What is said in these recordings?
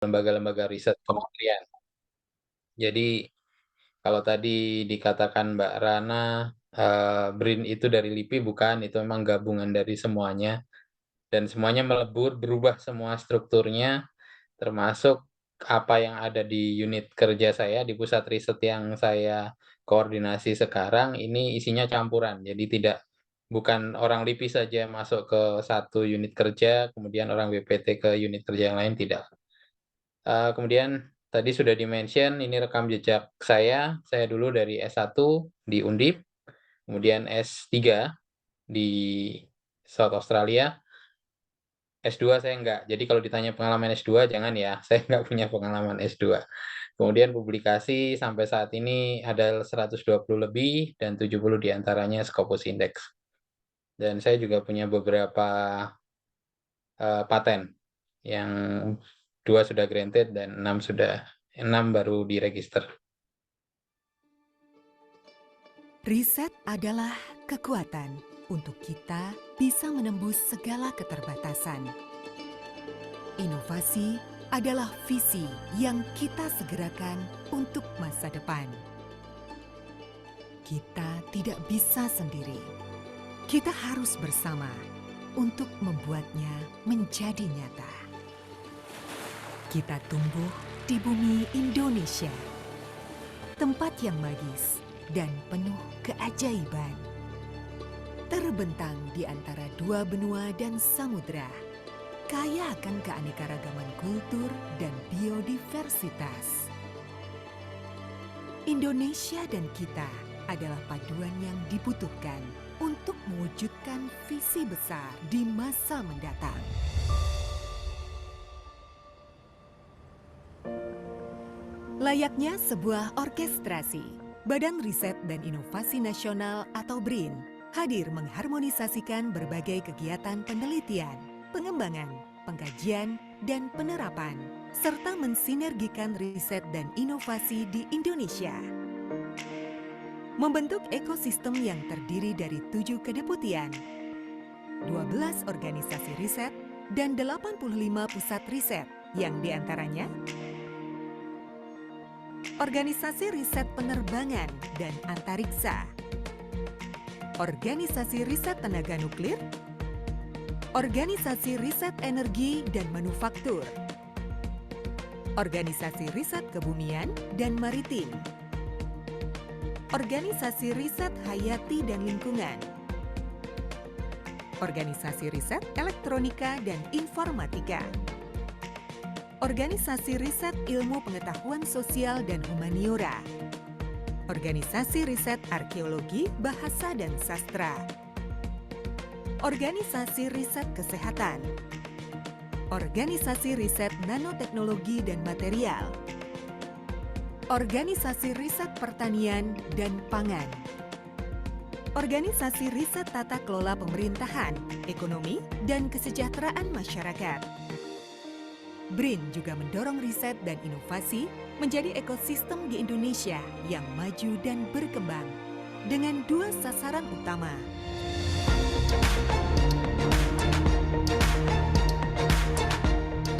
lembaga-lembaga riset kementerian. Jadi, kalau tadi dikatakan Mbak Rana, BRIN itu dari LIPI, bukan, itu memang gabungan dari semuanya, dan semuanya melebur, berubah semua strukturnya, termasuk apa yang ada di unit kerja saya, di pusat riset yang saya koordinasi sekarang, ini isinya campuran. Jadi bukan orang LIPI saja masuk ke satu unit kerja, kemudian orang BPT ke unit kerja yang lain, tidak. Kemudian tadi sudah di-mention ini rekam jejak saya dulu dari S1 di Undip, kemudian S3 di South Australia, S2 saya enggak. Jadi kalau ditanya pengalaman S2 jangan ya, saya enggak punya pengalaman S2. Kemudian publikasi sampai saat ini ada 120 lebih dan 70 diantaranya Scopus Index. Dan saya juga punya beberapa, paten yang 2 sudah granted dan 6 baru diregister. Riset adalah kekuatan untuk kita bisa menembus segala keterbatasan. Inovasi adalah visi yang kita segerakan untuk masa depan. Kita tidak bisa sendiri. Kita harus bersama untuk membuatnya menjadi nyata. Kita tumbuh di bumi Indonesia, tempat yang magis dan penuh keajaiban. Terbentang di antara dua benua dan samudera, kaya akan keanekaragaman kultur dan biodiversitas. Indonesia dan kita adalah paduan yang dibutuhkan untuk mewujudkan visi besar di masa mendatang. Layaknya sebuah orkestrasi, Badan Riset dan Inovasi Nasional atau BRIN hadir mengharmonisasikan berbagai kegiatan penelitian, pengembangan, pengkajian, dan penerapan, serta mensinergikan riset dan inovasi di Indonesia. Membentuk ekosistem yang terdiri dari 7 kedeputian, 12 organisasi riset, dan 85 pusat riset yang diantaranya Organisasi Riset Penerbangan dan Antariksa, Organisasi Riset Tenaga Nuklir, Organisasi Riset Energi dan Manufaktur, Organisasi Riset Kebumian dan Maritim, Organisasi Riset Hayati dan Lingkungan, Organisasi Riset Elektronika dan Informatika, Organisasi Riset Ilmu Pengetahuan Sosial dan Humaniora, Organisasi Riset Arkeologi, Bahasa dan Sastra, Organisasi Riset Kesehatan, Organisasi Riset Nanoteknologi dan Material, Organisasi Riset Pertanian dan Pangan, Organisasi Riset Tata Kelola Pemerintahan, Ekonomi, dan Kesejahteraan Masyarakat. BRIN juga mendorong riset dan inovasi menjadi ekosistem di Indonesia yang maju dan berkembang dengan 2 sasaran utama.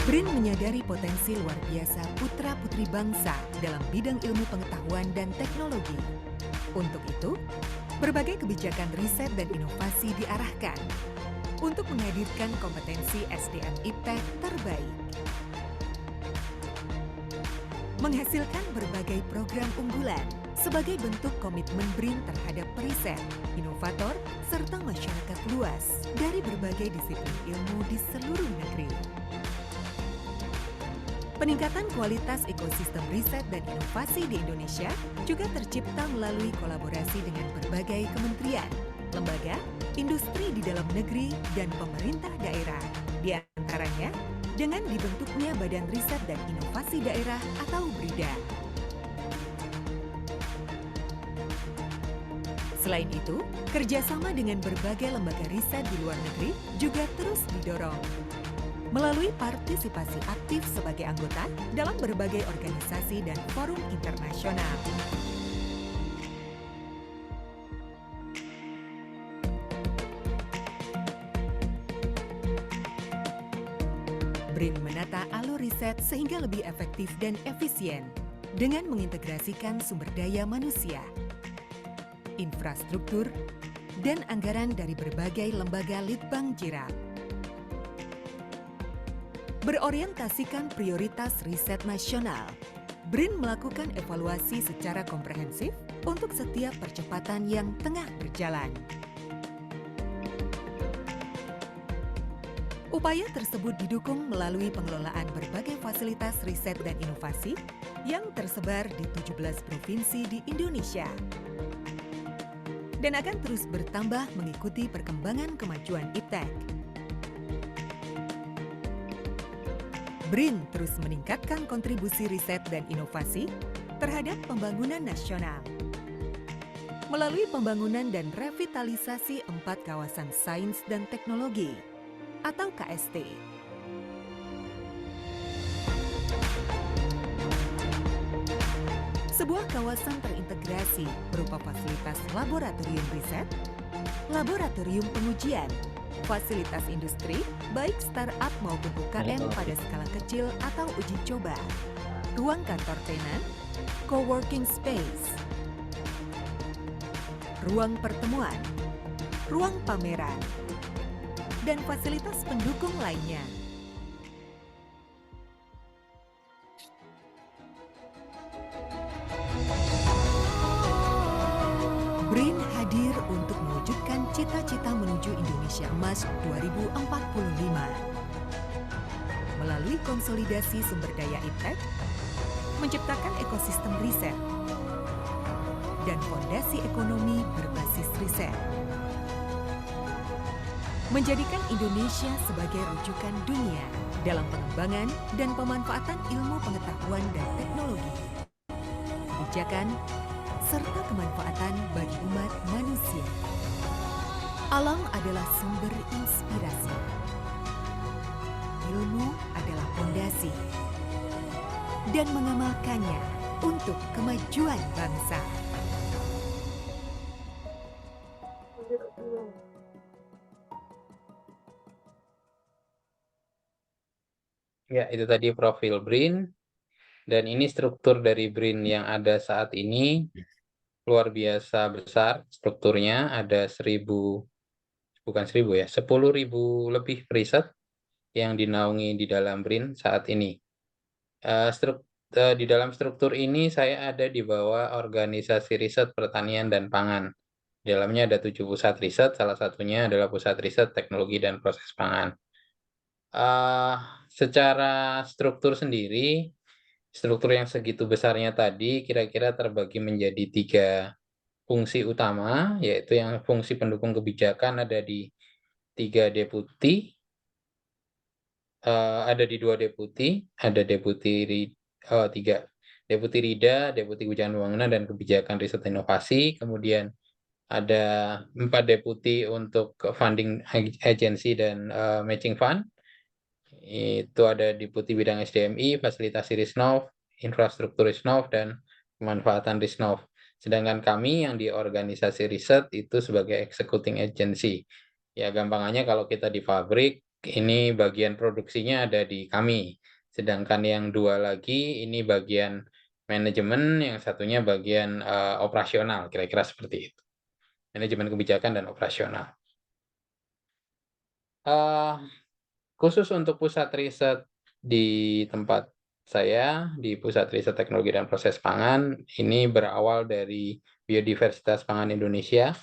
BRIN menyadari potensi luar biasa putra-putri bangsa dalam bidang ilmu pengetahuan dan teknologi. Untuk itu, berbagai kebijakan riset dan inovasi diarahkan untuk menghadirkan kompetensi SDM iptek terbaik. Menghasilkan berbagai program unggulan sebagai bentuk komitmen BRIN terhadap periset, inovator, serta masyarakat luas dari berbagai disiplin ilmu di seluruh negeri. Peningkatan kualitas ekosistem riset dan inovasi di Indonesia juga tercipta melalui kolaborasi dengan berbagai kementerian, lembaga, industri di dalam negeri, dan pemerintah daerah, di antaranya dengan dibentuknya Badan Riset dan Inovasi Daerah atau BRIDA. Selain itu, kerjasama dengan berbagai lembaga riset di luar negeri juga terus didorong melalui partisipasi aktif sebagai anggota dalam berbagai organisasi dan forum internasional. BRIN menata alur riset riset sehingga lebih efektif dan efisien dengan mengintegrasikan sumber daya manusia, infrastruktur, dan anggaran dari berbagai lembaga litbang JIRAP. Berorientasikan prioritas riset nasional, BRIN melakukan evaluasi secara komprehensif untuk setiap percepatan yang tengah berjalan. Upaya tersebut didukung melalui pengelolaan berbagai fasilitas riset dan inovasi yang tersebar di 17 provinsi di Indonesia dan akan terus bertambah mengikuti perkembangan kemajuan IPTEK. BRIN terus meningkatkan kontribusi riset dan inovasi terhadap pembangunan nasional melalui pembangunan dan revitalisasi 4 kawasan sains dan teknologi atau KST. Sebuah kawasan terintegrasi berupa fasilitas laboratorium riset, laboratorium pengujian, fasilitas industri, baik startup maupun UKM pada skala kecil atau uji coba, ruang kantor tenan, coworking space, ruang pertemuan, ruang pameran, dan fasilitas pendukung lainnya. BRIN hadir untuk mewujudkan cita-cita menuju Indonesia Emas 2045. Melalui konsolidasi sumber daya IPTEK, menciptakan ekosistem riset, dan fondasi ekonomi berbasis riset. Menjadikan Indonesia sebagai rujukan dunia dalam pengembangan dan pemanfaatan ilmu pengetahuan dan teknologi, kebijakan, serta kemanfaatan bagi umat manusia. Alam adalah sumber inspirasi. Ilmu adalah fondasi. Dan mengamalkannya untuk kemajuan bangsa. Ya, itu tadi profil BRIN. Dan ini struktur dari BRIN yang ada saat ini luar biasa besar. Strukturnya ada 10.000 lebih riset yang dinaungi di dalam BRIN saat ini. Di dalam struktur ini saya ada di bawah organisasi riset pertanian dan pangan. Di dalamnya ada 7 pusat riset, salah satunya adalah pusat riset teknologi dan proses pangan. Secara struktur sendiri, struktur yang segitu besarnya tadi kira-kira terbagi menjadi 3 fungsi utama, yaitu yang fungsi pendukung kebijakan ada di 3 deputi, ada di 2 deputi, ada deputi 3, deputi RIDA, deputi kebijakan pembangunan dan kebijakan riset inovasi, kemudian ada 4 deputi untuk funding agency dan matching fund. Itu ada deputi bidang SDMI, fasilitasi Risnov, infrastruktur Risnov, dan pemanfaatan Risnov. Sedangkan kami yang di organisasi riset itu sebagai executing agency. Ya gampangannya kalau kita di pabrik, ini bagian produksinya ada di kami. Sedangkan yang 2 lagi ini bagian manajemen, yang satunya bagian operasional, kira-kira seperti itu. Manajemen kebijakan dan operasional. Khusus untuk pusat riset di tempat saya, di Pusat Riset Teknologi dan Proses Pangan, ini berawal dari biodiversitas pangan Indonesia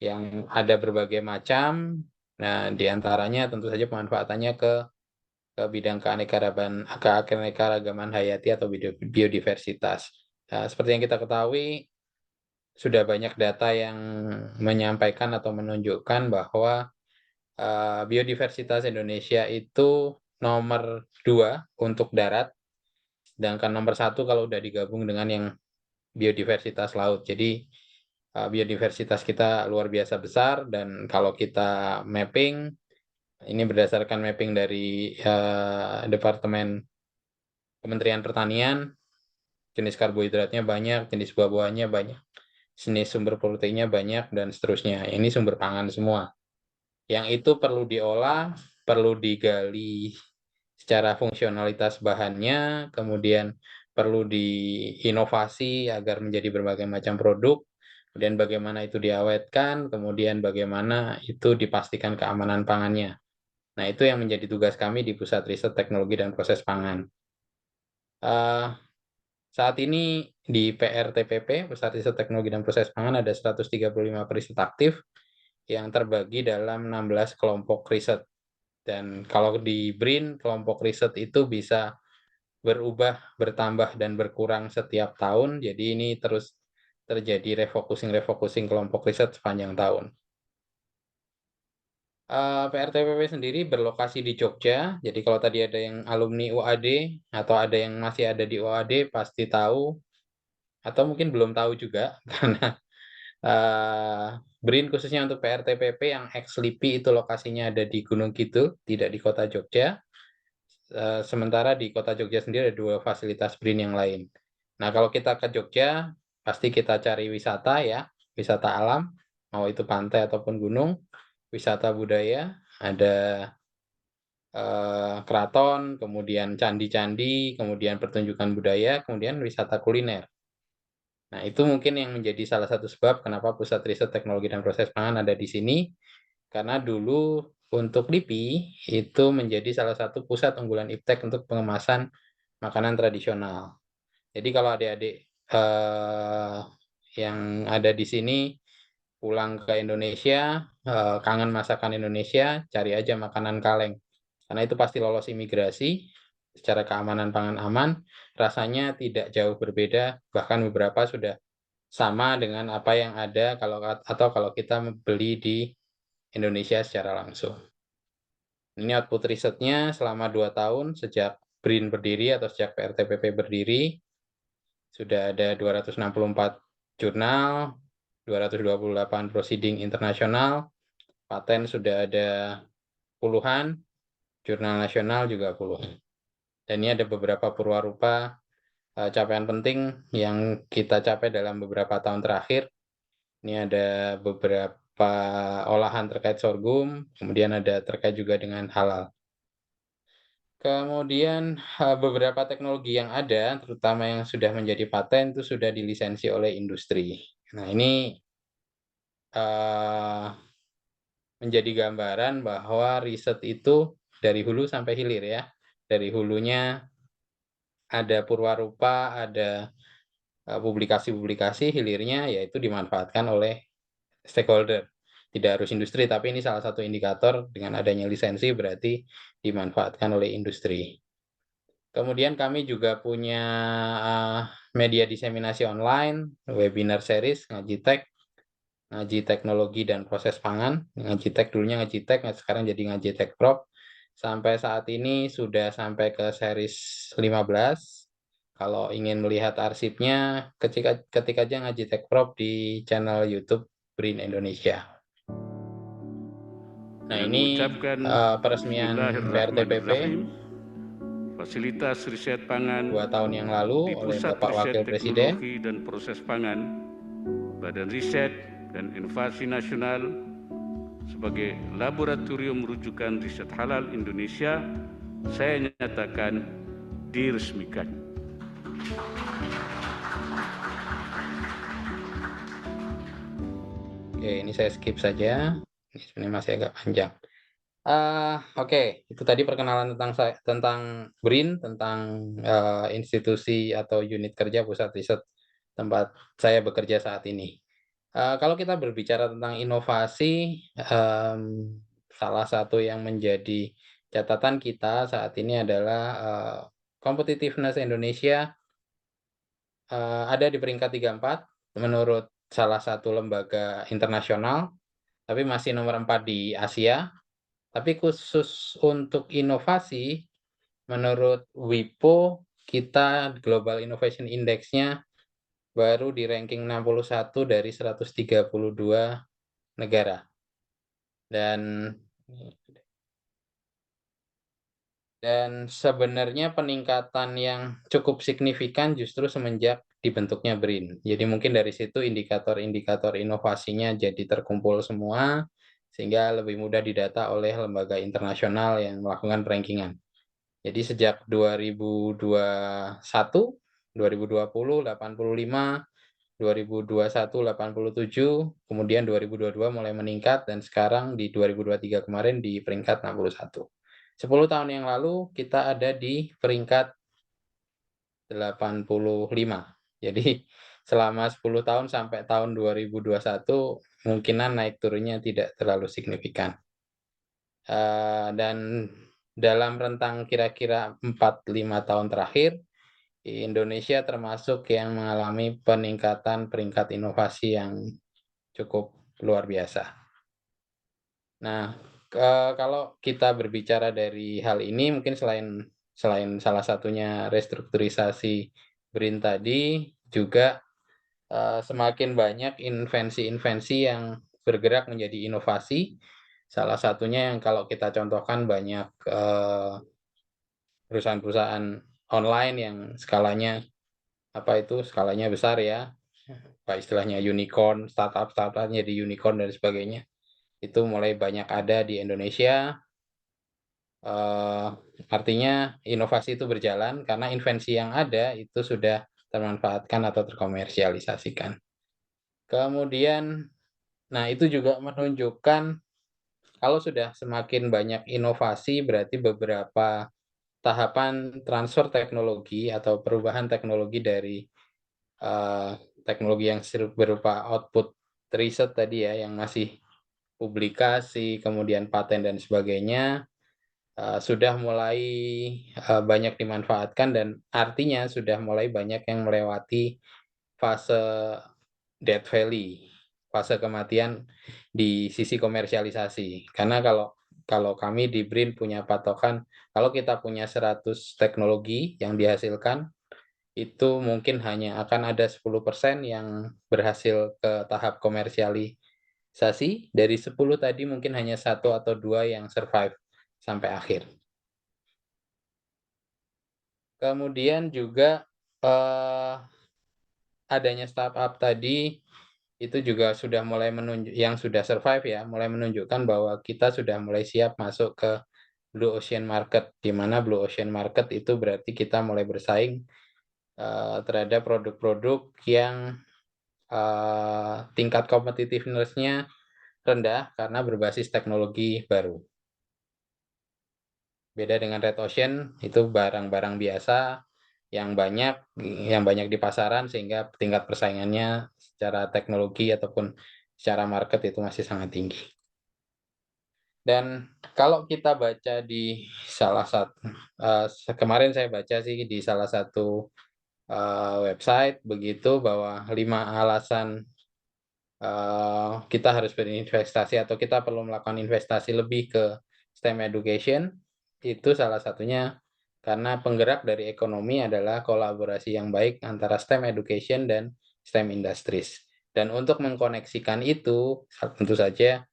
yang ada berbagai macam. Nah, di antaranya tentu saja pemanfaatannya ke bidang keanekaragaman hayati atau biodiversitas. Nah, seperti yang kita ketahui, sudah banyak data yang menyampaikan atau menunjukkan bahwa biodiversitas Indonesia itu nomor 2 untuk darat, sedangkan nomor 1 kalau udah digabung dengan yang biodiversitas laut. Jadi biodiversitas kita luar biasa besar, dan kalau kita mapping, ini berdasarkan mapping dari Departemen Kementerian Pertanian, jenis karbohidratnya banyak, jenis buah-buahnya banyak, jenis sumber proteinnya banyak, dan seterusnya. Ini sumber pangan semua. Yang itu perlu diolah, perlu digali secara fungsionalitas bahannya, kemudian perlu diinovasi agar menjadi berbagai macam produk, kemudian bagaimana itu diawetkan, kemudian bagaimana itu dipastikan keamanan pangannya. Nah, itu yang menjadi tugas kami di Pusat Riset Teknologi dan Proses Pangan. Eh, Saat ini di PRTPP, Pusat Riset Teknologi dan Proses Pangan, ada 135 periset aktif yang terbagi dalam 16 kelompok riset. Dan kalau di BRIN, kelompok riset itu bisa berubah, bertambah, dan berkurang setiap tahun. Jadi ini terus terjadi refocusing kelompok riset sepanjang tahun. PRTPP sendiri berlokasi di Jogja. Jadi kalau tadi ada yang alumni UAD atau ada yang masih ada di UAD pasti tahu atau mungkin belum tahu juga karena BRIN khususnya untuk PRTPP yang ex LIPI itu lokasinya ada di Gunung Kidul, tidak di kota Jogja. Sementara di kota Jogja sendiri ada 2 fasilitas BRIN yang lain. Nah, kalau kita ke Jogja, pasti kita cari wisata ya, wisata alam, mau itu pantai ataupun gunung, wisata budaya, ada keraton, kemudian candi-candi, kemudian pertunjukan budaya, kemudian wisata kuliner. Nah, itu mungkin yang menjadi salah satu sebab kenapa Pusat Riset Teknologi dan Proses Pangan ada di sini, karena dulu untuk LIPI itu menjadi salah satu pusat unggulan IPTEK untuk pengemasan makanan tradisional. Jadi kalau adik-adik yang ada di sini pulang ke Indonesia, kangen masakan Indonesia, cari aja makanan kaleng. Karena itu pasti lolos imigrasi, secara keamanan pangan aman, rasanya tidak jauh berbeda, bahkan beberapa sudah sama dengan apa yang ada kalau kita beli di Indonesia secara langsung. Ini output risetnya selama 2 tahun sejak BRIN berdiri atau sejak PRTPP berdiri, sudah ada 264 jurnal, 228 proceeding internasional, paten sudah ada puluhan, jurnal nasional juga puluhan. Dan ini ada beberapa purwarupa capaian penting yang kita capai dalam beberapa tahun terakhir. Ini ada beberapa olahan terkait sorghum, kemudian ada terkait juga dengan halal. Kemudian beberapa teknologi yang ada, terutama yang sudah menjadi paten, itu sudah dilisensi oleh industri. Nah, ini menjadi gambaran bahwa riset itu dari hulu sampai hilir ya. Dari hulunya ada purwarupa, ada publikasi-publikasi, hilirnya yaitu dimanfaatkan oleh stakeholder. Tidak harus industri, tapi ini salah satu indikator dengan adanya lisensi berarti dimanfaatkan oleh industri. Kemudian kami juga punya media diseminasi online, webinar series, Ngaji Teknologi dan Proses Pangan. Ngajitek dulunya Ngajitek, sekarang jadi Ngajitek Prop. Sampai saat ini sudah sampai ke series 15. Kalau ingin melihat arsipnya, ketik aja Ngajitek Prop di channel YouTube BRIN Indonesia. Nah, Dengan ini mengucapkan peresmian PRTPP Bismillahirrahmanirrahim, Fasilitas Riset Pangan 2 tahun yang lalu di oleh Pusat Bapak Riset Wakil Presiden. Teknologi dan Proses Pangan, Badan Riset dan Inovasi Nasional sebagai laboratorium rujukan riset halal Indonesia, saya nyatakan diresmikan. Oke, ini saya skip saja. Ini sebenarnya masih agak panjang. Oke, itu tadi perkenalan tentang BRIN, tentang institusi atau unit kerja pusat riset tempat saya bekerja saat ini. Kalau kita berbicara tentang inovasi, salah satu yang menjadi catatan kita saat ini adalah competitiveness Indonesia ada di peringkat 34 menurut salah satu lembaga internasional, tapi masih nomor 4 di Asia. Tapi khusus untuk inovasi, menurut WIPO, kita Global Innovation Index-nya baru di ranking 61 dari 132 negara. Dan sebenarnya peningkatan yang cukup signifikan justru semenjak dibentuknya BRIN. Jadi mungkin dari situ indikator-indikator inovasinya jadi terkumpul semua, sehingga lebih mudah didata oleh lembaga internasional yang melakukan rankingan. Jadi sejak 2021, 2020 85, 2021 87, kemudian 2022 mulai meningkat dan sekarang di 2023 kemarin di peringkat 61. 10 tahun yang lalu kita ada di peringkat 85. Jadi selama 10 tahun sampai tahun 2021 kemungkinan naik turunnya tidak terlalu signifikan. Dan dalam rentang kira-kira 4-5 tahun terakhir, Indonesia termasuk yang mengalami peningkatan peringkat inovasi yang cukup luar biasa. Nah, kalau kita berbicara dari hal ini mungkin selain selain salah satunya restrukturisasi BRIN tadi, juga, semakin banyak invensi-invensi yang bergerak menjadi inovasi. Salah satunya yang kalau kita contohkan banyak, perusahaan-perusahaan online yang skalanya, skalanya besar ya, istilahnya unicorn, startup-startup jadi unicorn dan sebagainya. Itu mulai banyak ada di Indonesia, eee, artinya inovasi itu berjalan karena invensi yang ada itu sudah termanfaatkan atau terkomersialisasikan. Kemudian, nah itu juga menunjukkan kalau sudah semakin banyak inovasi berarti beberapa tahapan transfer teknologi atau perubahan teknologi dari, eee, teknologi yang berupa output riset tadi ya, yang masih publikasi, kemudian paten dan sebagainya, sudah mulai, banyak dimanfaatkan dan artinya sudah mulai banyak yang melewati fase death valley, fase kematian di sisi komersialisasi. Karena kalau kami di BRIN punya patokan, kalau kita punya 100 teknologi yang dihasilkan, itu mungkin hanya akan ada 10% yang berhasil ke tahap komersialisasi, dari 10 tadi mungkin hanya satu atau 2 yang survive sampai akhir. Kemudian juga, eee, adanya startup tadi, itu juga sudah mulai yang sudah survive ya, mulai menunjukkan bahwa kita sudah mulai siap masuk ke blue ocean market, di mana blue ocean market itu berarti kita mulai bersaing, terhadap produk-produk yang, tingkat competitiveness-nya rendah karena berbasis teknologi baru. Beda dengan red ocean, itu barang-barang biasa yang banyak di pasaran sehingga tingkat persaingannya secara teknologi ataupun secara market itu masih sangat tinggi. Dan kalau kita baca di salah satu, kemarin saya baca sih di salah satu, website begitu bahwa 5 alasan, kita harus berinvestasi atau kita perlu melakukan investasi lebih ke STEM education, itu salah satunya karena penggerak dari ekonomi adalah kolaborasi yang baik antara STEM education dan STEM industries. Dan untuk mengkoneksikan itu, tentu saja,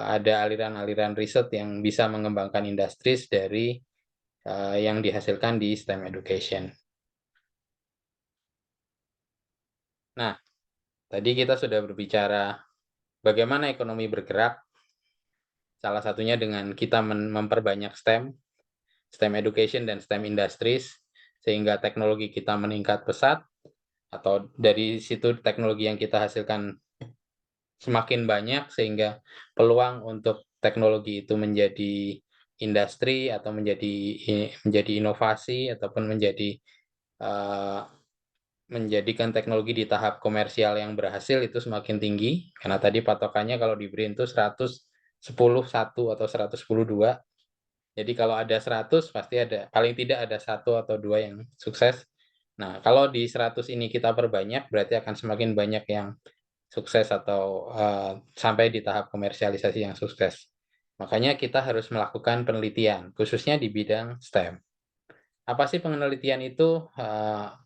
ada aliran-aliran riset yang bisa mengembangkan industries dari, yang dihasilkan di STEM education. Nah, tadi kita sudah berbicara bagaimana ekonomi bergerak, salah satunya dengan kita memperbanyak STEM education dan STEM industries, sehingga teknologi kita meningkat pesat, atau dari situ teknologi yang kita hasilkan semakin banyak, sehingga peluang untuk teknologi itu menjadi industri atau menjadi inovasi ataupun eee, menjadikan teknologi di tahap komersial yang berhasil itu semakin tinggi, karena tadi patokannya kalau di BRIN itu 110 1 atau 110 2. Jadi kalau ada 100 pasti ada paling tidak ada satu atau 2 yang sukses. Nah, kalau di 100 ini kita perbanyak, berarti akan semakin banyak yang sukses atau, sampai di tahap komersialisasi yang sukses. Makanya kita harus melakukan penelitian, khususnya di bidang STEM. Apa sih penelitian itu?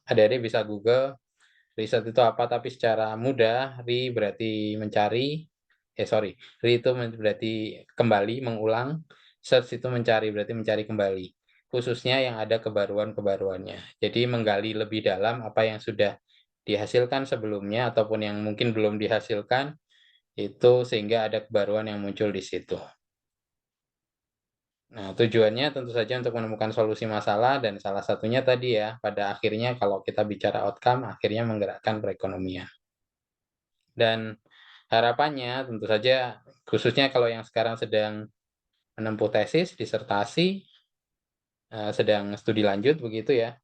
Adik-adik bisa Google, riset itu apa, tapi secara mudah, berarti mencari, itu berarti kembali, mengulang, search itu mencari, berarti mencari kembali. Khususnya yang ada kebaruan-kebaruannya. Jadi menggali lebih dalam apa yang sudah dihasilkan sebelumnya ataupun yang mungkin belum dihasilkan, itu sehingga ada kebaruan yang muncul di situ. Nah, tujuannya tentu saja untuk menemukan solusi masalah dan salah satunya tadi ya, pada akhirnya kalau kita bicara outcome, akhirnya menggerakkan perekonomian. Dan harapannya tentu saja khususnya kalau yang sekarang sedang menempuh tesis, disertasi, sedang studi lanjut begitu ya,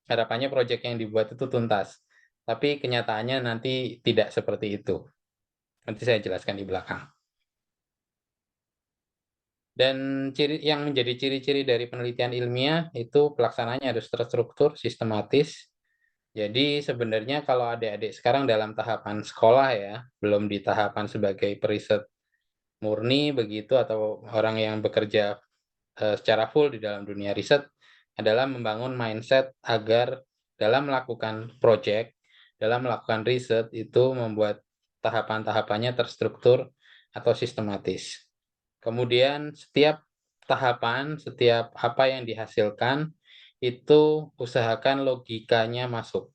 harapannya proyek yang dibuat itu tuntas. Tapi kenyataannya nanti tidak seperti itu. Nanti saya jelaskan di belakang. Dan yang menjadi ciri-ciri dari penelitian ilmiah itu pelaksanaannya harus terstruktur, sistematis. Jadi sebenarnya kalau adik-adik sekarang dalam tahapan sekolah ya, belum di tahapan sebagai periset murni begitu atau orang yang bekerja secara full di dalam dunia riset, adalah membangun mindset agar dalam melakukan project, dalam melakukan riset itu membuat tahapan-tahapannya terstruktur atau sistematis. Kemudian setiap tahapan, setiap apa yang dihasilkan, itu usahakan logikanya masuk.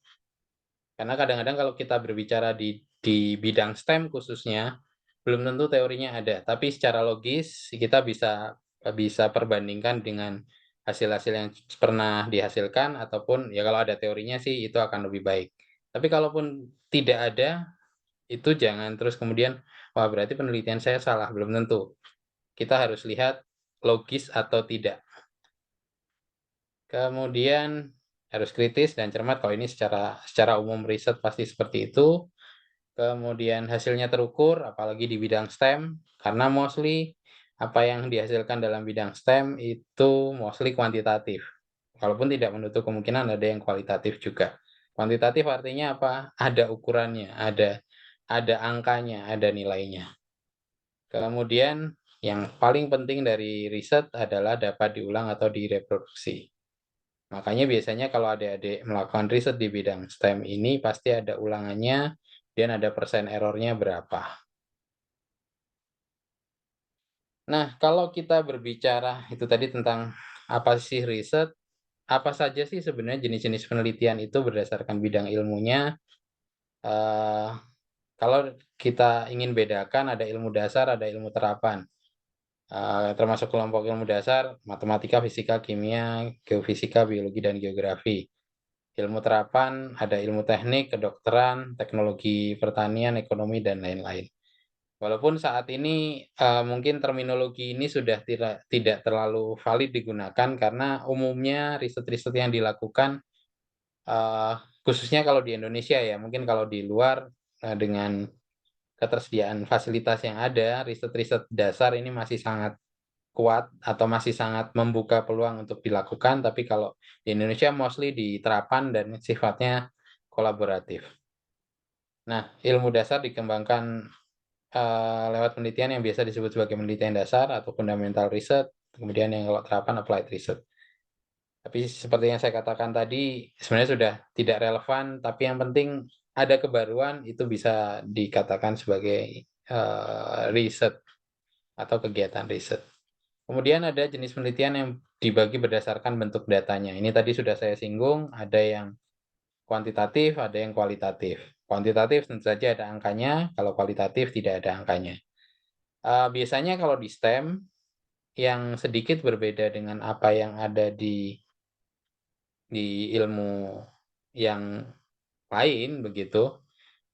Karena kadang-kadang kalau kita berbicara di bidang STEM khususnya, belum tentu teorinya ada, tapi secara logis kita bisa bisa perbandingkan dengan hasil-hasil yang pernah dihasilkan ataupun ya kalau ada teorinya sih itu akan lebih baik. Tapi kalaupun tidak ada, itu jangan terus kemudian, "Wah berarti penelitian saya salah." Belum tentu. Kita harus lihat logis atau tidak. Kemudian harus kritis dan cermat, kalau ini secara secara umum riset pasti seperti itu. Kemudian hasilnya terukur, apalagi di bidang STEM, karena mostly apa yang dihasilkan dalam bidang STEM itu mostly kuantitatif. Walaupun tidak menutup kemungkinan ada yang kualitatif juga. Kuantitatif artinya apa? Ada ukurannya, ada angkanya, ada nilainya. Kemudian yang paling penting dari riset adalah dapat diulang atau direproduksi. Makanya biasanya kalau adik-adik melakukan riset di bidang STEM ini pasti ada ulangannya dan ada persen error-nya berapa. Nah, kalau kita berbicara itu tadi tentang apa sih riset, apa saja sih sebenarnya jenis-jenis penelitian itu berdasarkan bidang ilmunya, eee, kalau kita ingin bedakan ada ilmu dasar, ada ilmu terapan. Termasuk kelompok ilmu dasar, matematika, fisika, kimia, geofisika, biologi, dan geografi. Ilmu terapan, ada ilmu teknik, kedokteran, teknologi pertanian, ekonomi, dan lain-lain. Walaupun saat ini, mungkin terminologi ini sudah tidak terlalu valid digunakan karena umumnya riset-riset yang dilakukan, eee, khususnya kalau di Indonesia ya, mungkin kalau di luar, dengan ketersediaan fasilitas yang ada, riset-riset dasar ini masih sangat kuat atau masih sangat membuka peluang untuk dilakukan, tapi kalau di Indonesia mostly diterapkan dan sifatnya kolaboratif. Nah, ilmu dasar dikembangkan, lewat penelitian yang biasa disebut sebagai penelitian dasar atau fundamental research, kemudian yang kalau terapan applied research. Tapi seperti yang saya katakan tadi, sebenarnya sudah tidak relevan, tapi yang penting ada kebaruan itu bisa dikatakan sebagai, riset atau kegiatan riset. Kemudian ada jenis penelitian yang dibagi berdasarkan bentuk datanya. Ini tadi sudah saya singgung, ada yang kuantitatif, ada yang kualitatif. Kuantitatif tentu saja ada angkanya, kalau kualitatif tidak ada angkanya. Biasanya kalau di STEM, yang sedikit berbeda dengan apa yang ada di ilmu yang lain begitu,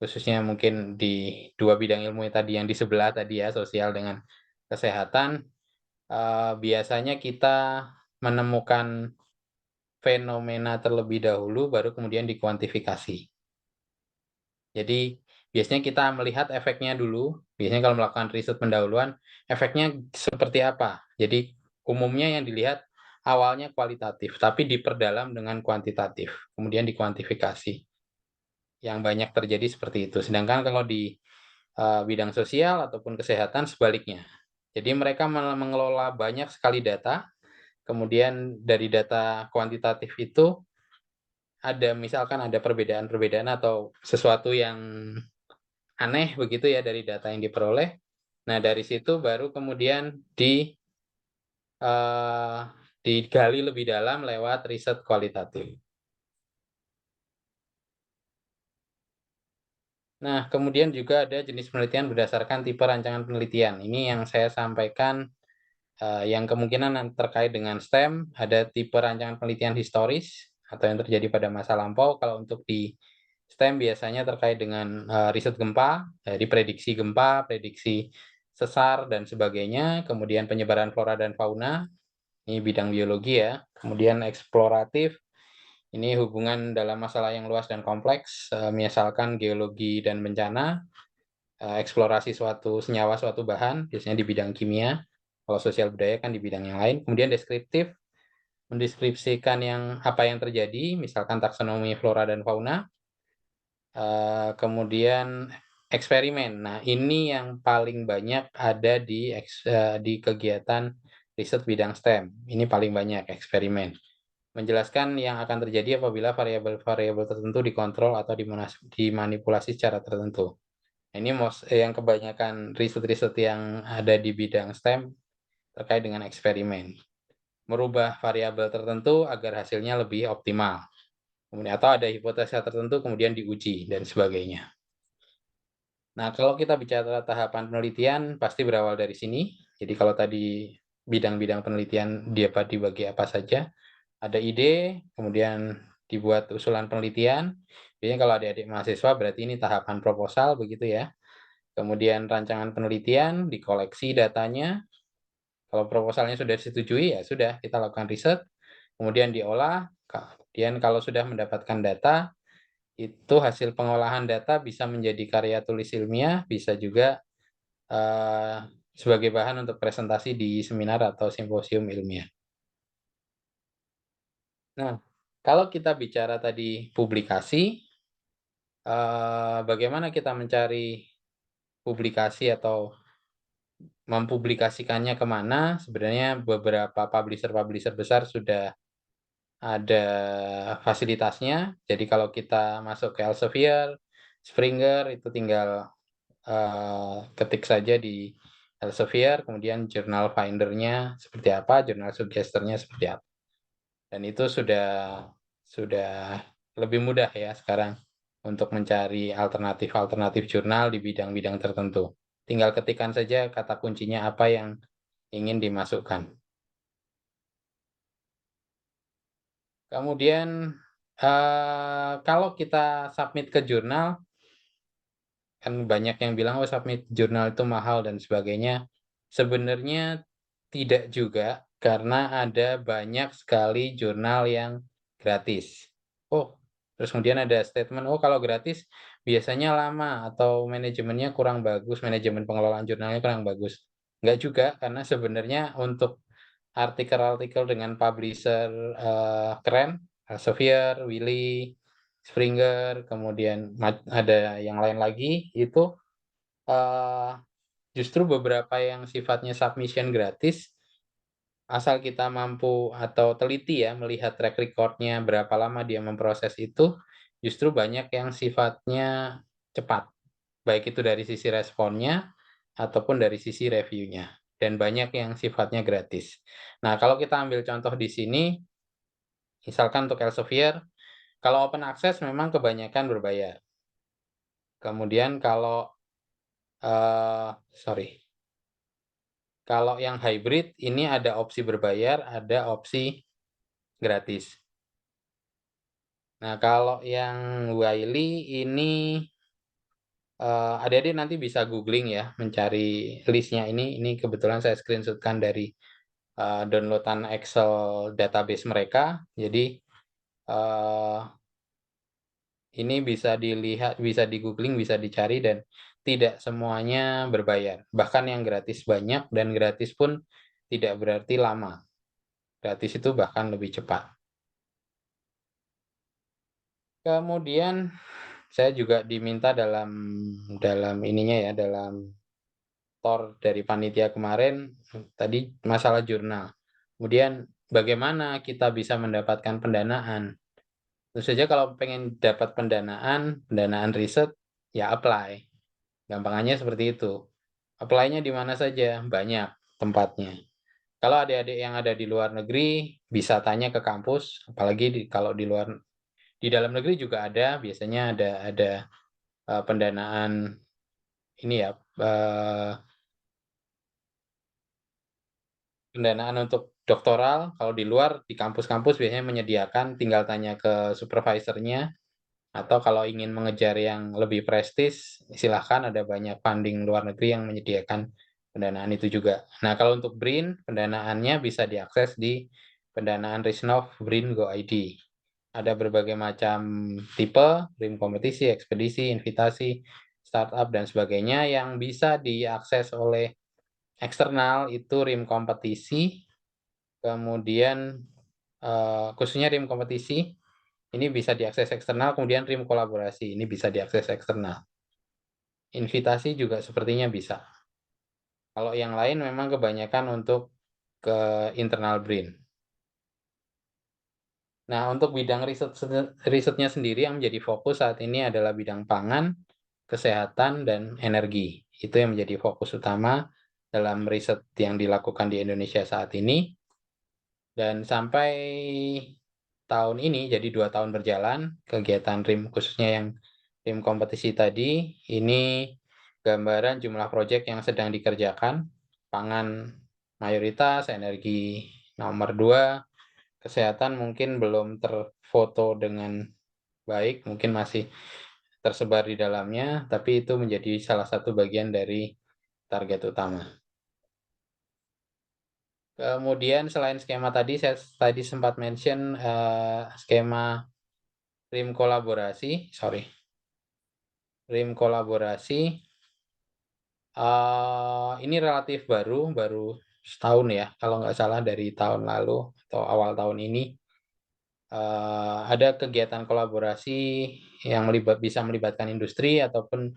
khususnya mungkin di 2 bidang ilmu yang tadi yang di sebelah tadi ya, sosial dengan kesehatan, biasanya kita menemukan fenomena terlebih dahulu baru kemudian dikuantifikasi. Jadi, biasanya kita melihat efeknya dulu, biasanya kalau melakukan riset pendahuluan, efeknya seperti apa. Jadi, umumnya yang dilihat awalnya kualitatif, tapi diperdalam dengan kuantitatif, kemudian dikuantifikasi. Yang banyak terjadi seperti itu. Sedangkan kalau di, bidang sosial ataupun kesehatan sebaliknya. Jadi mereka mengelola banyak sekali data, kemudian dari data kuantitatif itu misalkan ada perbedaan-perbedaan atau sesuatu yang aneh begitu ya dari data yang diperoleh. Nah, dari situ baru kemudian eee, digali lebih dalam lewat riset kualitatif. Nah, kemudian juga ada jenis penelitian berdasarkan tipe rancangan penelitian. Ini yang saya sampaikan yang kemungkinan terkait dengan STEM, ada tipe rancangan penelitian historis atau yang terjadi pada masa lampau. Kalau untuk di STEM biasanya terkait dengan riset gempa, jadi prediksi gempa, prediksi sesar dan sebagainya, kemudian penyebaran flora dan fauna, ini bidang biologi ya. Kemudian eksploratif, ini hubungan dalam masalah yang luas dan kompleks, misalkan geologi dan bencana, eksplorasi suatu senyawa, suatu bahan, biasanya di bidang kimia. Kalau sosial budaya kan di bidang yang lain. Kemudian deskriptif, mendeskripsikan apa yang terjadi, misalkan taksonomi flora dan fauna. Kemudian eksperimen. Nah, ini yang paling banyak ada di kegiatan riset bidang STEM. Ini paling banyak eksperimen. Menjelaskan yang akan terjadi apabila variabel-variabel tertentu dikontrol atau dimanipulasi secara tertentu. Ini yang kebanyakan riset-riset yang ada di bidang STEM terkait dengan eksperimen. Merubah variabel tertentu agar hasilnya lebih optimal. Kemudian atau ada hipotesa tertentu kemudian diuji dan sebagainya. Nah, kalau kita bicara tahapan penelitian pasti berawal dari sini. Jadi kalau tadi bidang-bidang penelitian dia dibagi apa saja, ada ide, kemudian dibuat usulan penelitian. Biasanya kalau adik-adik mahasiswa berarti ini tahapan proposal begitu ya. Kemudian rancangan penelitian, dikoleksi datanya. Kalau proposalnya sudah disetujui, ya sudah kita lakukan riset, kemudian diolah. Kemudian kalau sudah mendapatkan data, itu hasil pengolahan data bisa menjadi karya tulis ilmiah, bisa juga sebagai bahan untuk presentasi di seminar atau simposium ilmiah. Nah, kalau kita bicara tadi publikasi, bagaimana kita mencari publikasi atau mempublikasikannya kemana? Sebenarnya beberapa publisher-publisher besar sudah ada fasilitasnya. Jadi kalau kita masuk ke Elsevier, Springer, itu tinggal ketik saja di Elsevier, kemudian jurnal finder-nya seperti apa, jurnal suggestor-nya seperti apa. Dan itu sudah lebih mudah ya sekarang untuk mencari alternatif-alternatif jurnal di bidang-bidang tertentu. Tinggal ketikkan saja kata kuncinya apa yang ingin dimasukkan. Kemudian kalau kita submit ke jurnal, kan banyak yang bilang, "Oh, submit jurnal itu mahal," dan sebagainya. Sebenarnya tidak juga, karena ada banyak sekali jurnal yang gratis. Oh, terus kemudian ada statement, "Oh, kalau gratis biasanya lama atau manajemennya kurang bagus, manajemen pengelolaan jurnalnya kurang bagus." Enggak juga, karena sebenarnya untuk artikel-artikel dengan publisher, keren, Elsevier, Wiley, Springer, kemudian ada yang lain lagi, itu, eee, justru beberapa yang sifatnya submission gratis, asal kita mampu atau teliti ya, melihat track record-nya, berapa lama dia memproses itu, justru banyak yang sifatnya cepat. Baik itu dari sisi responnya, ataupun dari sisi reviewnya, dan banyak yang sifatnya gratis. Nah, kalau kita ambil contoh di sini, misalkan untuk Elsevier, kalau open access memang kebanyakan berbayar. Kemudian sorry, kalau yang hybrid ini ada opsi berbayar, ada opsi gratis. Nah, kalau yang Wiley ini, adik-adik nanti bisa googling ya, mencari list-nya ini kebetulan saya screenshot-kan dari, download-an Excel database mereka. Jadi, eee, ini bisa dilihat, bisa di-googling, bisa dicari dan tidak semuanya berbayar. Bahkan yang gratis banyak dan gratis pun tidak berarti lama. Gratis itu bahkan lebih cepat. Kemudian saya juga diminta dalam ininya ya, dalam dari panitia kemarin, tadi masalah jurnal. Kemudian bagaimana kita bisa mendapatkan pendanaan? Tentu saja kalau pengen dapat pendanaan riset, ya apply. Gampangannya seperti itu. Apply-nya di mana saja? Banyak tempatnya. Kalau adik-adik yang ada di luar negeri, bisa tanya ke kampus, apalagi kalau di dalam negeri juga ada, biasanya ada pendanaan ini ya, pendanaan untuk doktoral, kalau di luar, di kampus-kampus biasanya menyediakan, tinggal tanya ke supervisornya, atau kalau ingin mengejar yang lebih prestis, silahkan ada banyak funding luar negeri yang menyediakan pendanaan itu juga. Nah, kalau untuk BRIN, pendanaannya bisa diakses di pendanaan Risnov BRIN Go ID. Ada berbagai macam tipe, BRIN kompetisi, ekspedisi, invitasi, startup, dan sebagainya yang bisa diakses oleh eksternal itu RIM kompetisi, kemudian khususnya RIM kompetisi, ini bisa diakses eksternal, kemudian RIM kolaborasi, ini bisa diakses eksternal. Invitasi juga sepertinya bisa. Kalau yang lain memang kebanyakan untuk ke internal BRIN. Nah, untuk bidang risetnya sendiri yang menjadi fokus saat ini adalah bidang pangan, kesehatan, dan energi. Itu yang menjadi fokus utama dalam riset yang dilakukan di Indonesia saat ini. Dan sampai tahun ini, jadi 2 tahun berjalan, kegiatan RIM khususnya yang RIM kompetisi tadi, ini gambaran jumlah proyek yang sedang dikerjakan, pangan mayoritas, energi nomor 2, kesehatan mungkin belum terfoto dengan baik, mungkin masih tersebar di dalamnya, tapi itu menjadi salah satu bagian dari target utama. Kemudian selain skema tadi, saya tadi sempat mention skema RIM kolaborasi ini relatif baru setahun ya, kalau nggak salah dari tahun lalu atau awal tahun ini. Ada kegiatan kolaborasi yang bisa melibatkan industri ataupun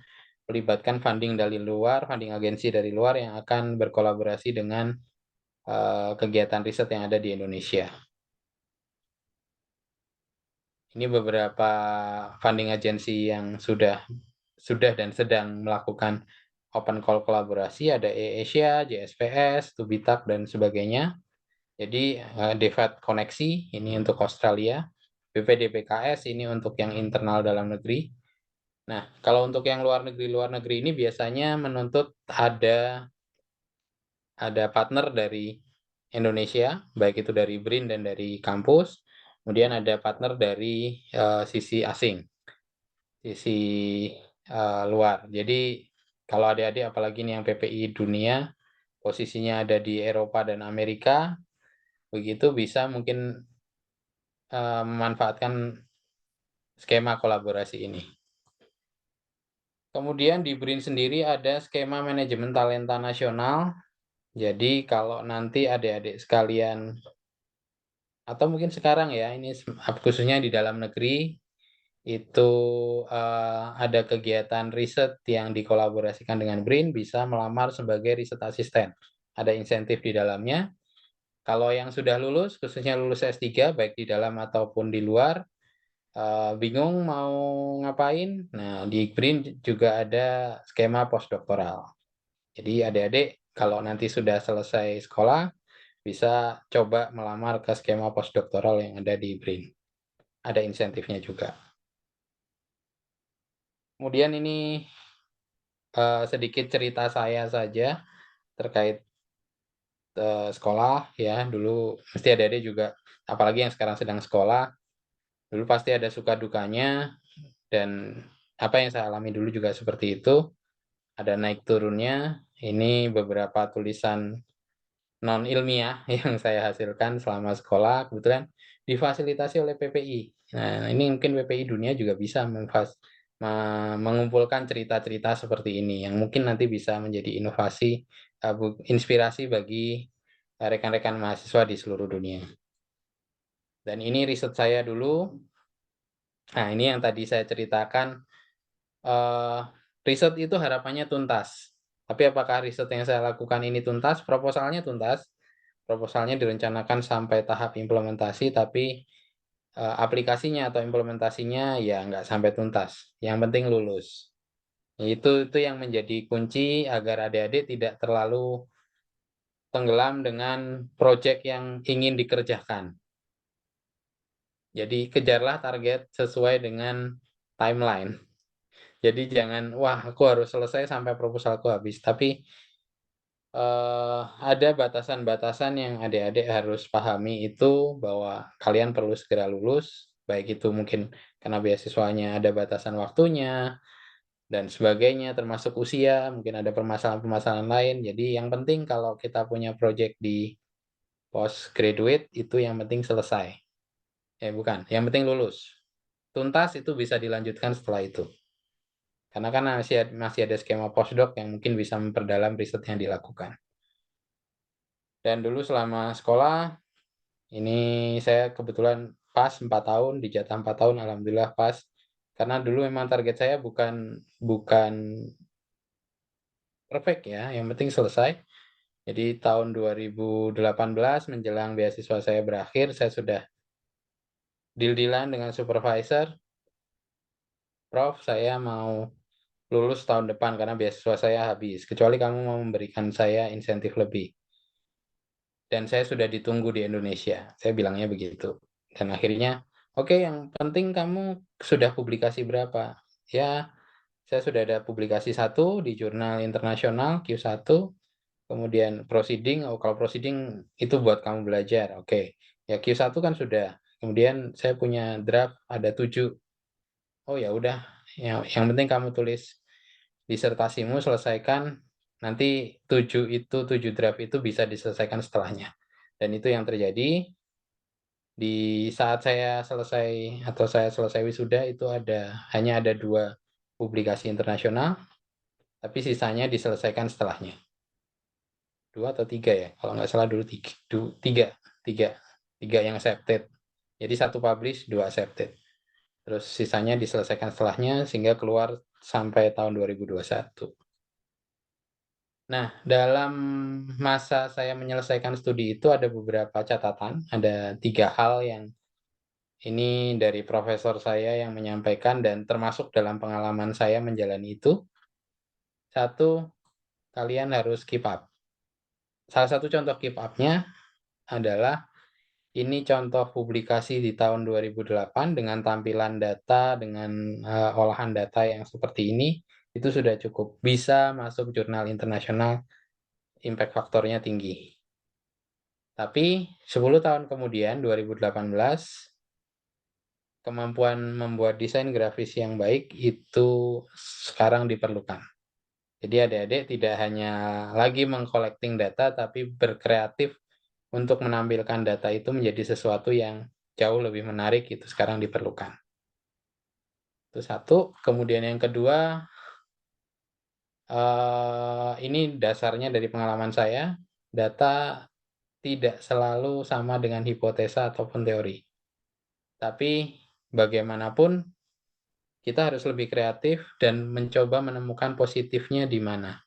melibatkan funding dari luar, funding agensi dari luar yang akan berkolaborasi dengan kegiatan riset yang ada di Indonesia. Ini beberapa funding agensi yang sudah dan sedang melakukan open call kolaborasi, ada AirAsia, JSPS, Tubitak, dan sebagainya. Jadi DEVAT Koneksi, ini untuk Australia, BPDPKS ini untuk yang internal dalam negeri. Nah, kalau untuk yang luar negeri ini biasanya menuntut ada partner dari Indonesia, baik itu dari BRIN dan dari kampus, kemudian ada partner dari sisi asing, sisi luar. Jadi kalau adik-adik apalagi nih yang PPI dunia, posisinya ada di Eropa dan Amerika, begitu bisa mungkin memanfaatkan skema kolaborasi ini. Kemudian di BRIN sendiri ada skema manajemen talenta nasional. Jadi kalau nanti adik-adik sekalian, atau mungkin sekarang ya, ini khususnya di dalam negeri, itu ada kegiatan riset yang dikolaborasikan dengan BRIN, bisa melamar sebagai riset asisten. Ada insentif di dalamnya. Kalau yang sudah lulus, khususnya lulus S3, baik di dalam ataupun di luar, bingung mau ngapain? Nah, di BRIN juga ada skema postdoktoral. Jadi adik-adik kalau nanti sudah selesai sekolah, bisa coba melamar ke skema postdoktoral yang ada di BRIN. Ada insentifnya juga. Kemudian ini sedikit cerita saya saja terkait sekolah ya. Dulu mesti adik-adik juga, apalagi yang sekarang sedang sekolah, dulu pasti ada suka dukanya, dan apa yang saya alami dulu juga seperti itu. Ada naik turunnya. Ini beberapa tulisan non ilmiah yang saya hasilkan selama sekolah, kebetulan difasilitasi oleh PPI. Nah, ini mungkin PPI dunia juga bisa mengumpulkan cerita-cerita seperti ini yang mungkin nanti bisa menjadi inovasi, inspirasi bagi rekan-rekan mahasiswa di seluruh dunia. Dan ini riset saya dulu. Nah, ini yang tadi saya ceritakan, riset itu harapannya tuntas. Tapi apakah riset yang saya lakukan ini tuntas? Proposalnya tuntas. Proposalnya direncanakan sampai tahap implementasi, tapi aplikasinya atau implementasinya ya nggak sampai tuntas. Yang penting lulus. Itu yang menjadi kunci agar adik-adik tidak terlalu tenggelam dengan proyek yang ingin dikerjakan. Jadi kejarlah target sesuai dengan timeline. Jadi jangan, wah aku harus selesai sampai proposalku habis. Tapi Ada batasan-batasan yang adik-adik harus pahami itu bahwa kalian perlu segera lulus, baik itu mungkin karena beasiswanya ada batasan waktunya dan sebagainya, termasuk usia, mungkin ada permasalahan-permasalahan lain. Jadi yang penting kalau kita punya project di postgraduate itu yang penting selesai. Bukan, yang penting lulus. Tuntas itu bisa dilanjutkan setelah itu. Karena kan masih ada skema postdoc yang mungkin bisa memperdalam riset yang dilakukan. Dan dulu selama sekolah, ini saya kebetulan pas 4 tahun, dijatah 4 tahun, alhamdulillah pas. Karena dulu memang target saya bukan bukan perfect ya, yang penting selesai. Jadi tahun 2018 menjelang beasiswa saya berakhir, saya sudah deal-deal-an dengan supervisor, "Prof, saya mau lulus tahun depan karena beasiswa saya habis, kecuali kamu mau memberikan saya insentif lebih." Dan saya sudah ditunggu di Indonesia, saya bilangnya begitu. Dan akhirnya, "Oke, yang penting kamu sudah publikasi berapa?" Ya, saya sudah ada publikasi satu di jurnal internasional Q1, kemudian proceeding, oh kalau proceeding itu buat kamu belajar, oke. Ya Q1 kan sudah, kemudian saya punya draft ada 7. Oh ya udah, yang penting kamu tulis disertasimu selesaikan, nanti 7 draft itu bisa diselesaikan setelahnya. Dan itu yang terjadi, di saat saya selesai wisuda itu hanya ada 2 publikasi internasional, tapi sisanya diselesaikan setelahnya. 2 atau 3 ya, kalau nggak salah dulu 3, 3, 3 yang accepted. Jadi 1 publish, 2 accepted. Terus sisanya diselesaikan setelahnya sehingga keluar sampai tahun 2021. Nah, dalam masa saya menyelesaikan studi itu ada beberapa catatan, ada 3 hal yang ini dari profesor saya yang menyampaikan dan termasuk dalam pengalaman saya menjalani itu. Satu, kalian harus keep up. Salah satu contoh keep up-nya adalah ini contoh publikasi di tahun 2008 dengan tampilan data, dengan olahan data yang seperti ini, itu sudah cukup bisa masuk jurnal internasional, impact faktornya tinggi. Tapi 10 tahun kemudian, 2018, kemampuan membuat desain grafis yang baik itu sekarang diperlukan. Jadi adik-adik tidak hanya lagi meng-collecting data, tapi berkreatif untuk menampilkan data itu menjadi sesuatu yang jauh lebih menarik, itu sekarang diperlukan. Itu satu, kemudian yang kedua, ini dasarnya dari pengalaman saya, data tidak selalu sama dengan hipotesa ataupun teori. Tapi bagaimanapun kita harus lebih kreatif dan mencoba menemukan positifnya di mana,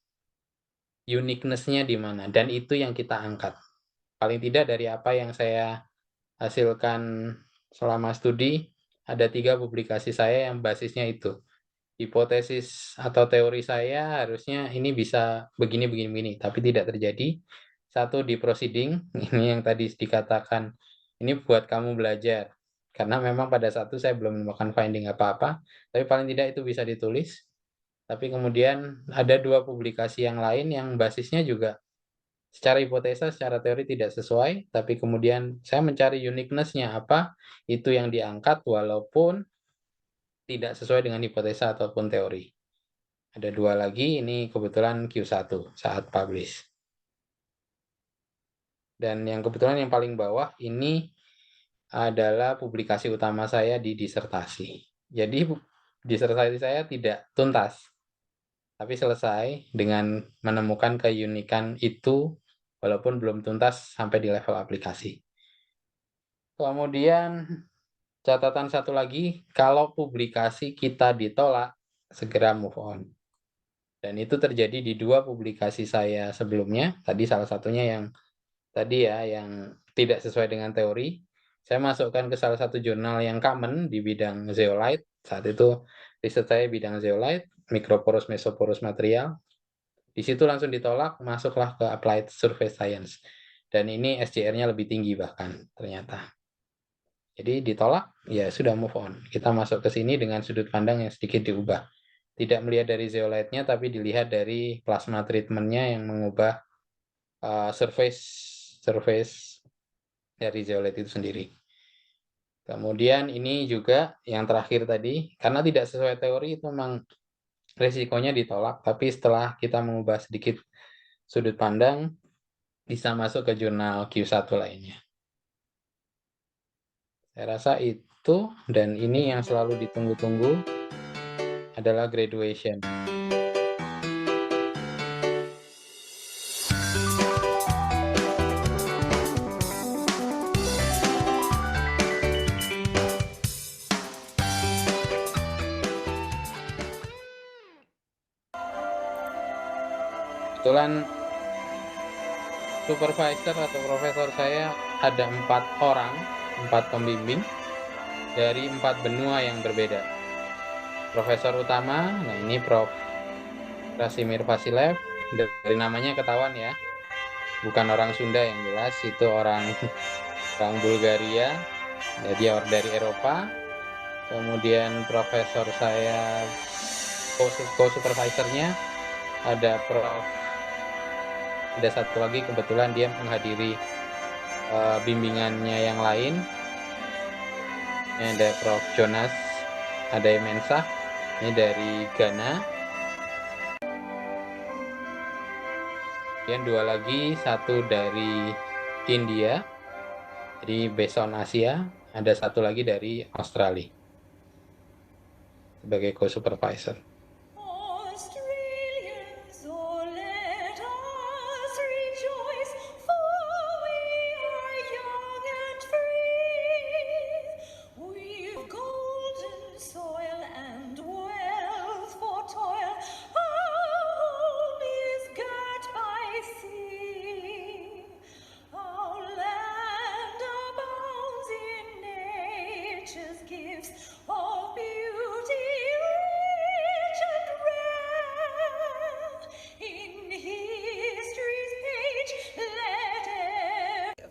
uniqueness-nya di mana, dan itu yang kita angkat. Paling tidak dari apa yang saya hasilkan selama studi, ada 3 publikasi saya yang basisnya itu. Hipotesis atau teori saya harusnya ini bisa begini begini begini, tapi tidak terjadi. Satu di proceeding, ini yang tadi dikatakan, ini buat kamu belajar. Karena memang pada saat itu saya belum menemukan finding apa-apa, tapi paling tidak itu bisa ditulis. Tapi kemudian ada 2 publikasi yang lain yang basisnya juga secara hipotesa, secara teori tidak sesuai, tapi kemudian saya mencari uniqueness-nya apa, itu yang diangkat walaupun tidak sesuai dengan hipotesa ataupun teori. Ada 2 lagi, ini kebetulan Q1 saat publish. Dan yang kebetulan yang paling bawah ini adalah publikasi utama saya di disertasi. Jadi disertasi saya tidak tuntas, tapi selesai dengan menemukan keunikan itu walaupun belum tuntas sampai di level aplikasi. Kemudian catatan satu lagi, kalau publikasi kita ditolak, segera move on. Dan itu terjadi di 2 publikasi saya sebelumnya, tadi salah satunya yang tadi ya, yang tidak sesuai dengan teori, saya masukkan ke salah satu jurnal yang common di bidang zeolite, saat itu riset saya bidang zeolite, microporous mesoporous material, di situ langsung ditolak, masuklah ke applied surface science, dan ini SJR-nya lebih tinggi bahkan ternyata. Jadi ditolak, ya sudah move on. Kita masuk ke sini dengan sudut pandang yang sedikit diubah. Tidak melihat dari zeolite-nya, tapi dilihat dari plasma treatment-nya yang mengubah surface dari zeolit itu sendiri. Kemudian ini juga yang terakhir tadi, karena tidak sesuai teori itu memang resikonya ditolak, tapi setelah kita mengubah sedikit sudut pandang, bisa masuk ke jurnal Q1 lainnya. Saya rasa itu, dan ini yang selalu ditunggu-tunggu adalah graduation. Kebetulan supervisor atau profesor saya ada 4 orang, 4 pembimbing dari 4 benua yang berbeda. Profesor utama, nah ini Prof. Krasimir Vasilev, dari namanya ketahuan ya, bukan orang Sunda yang jelas, itu orang Bulgaria, ya, dia dari Eropa. Kemudian profesor saya, co-supervisornya ada ada satu lagi, kebetulan dia menghadiri bimbingannya yang lain. Ini ada Prof. Jonas Adayemensah, ini dari Ghana. Kemudian 2 lagi, satu dari India, jadi based on Asia, ada 1 lagi dari Australia sebagai co-supervisor.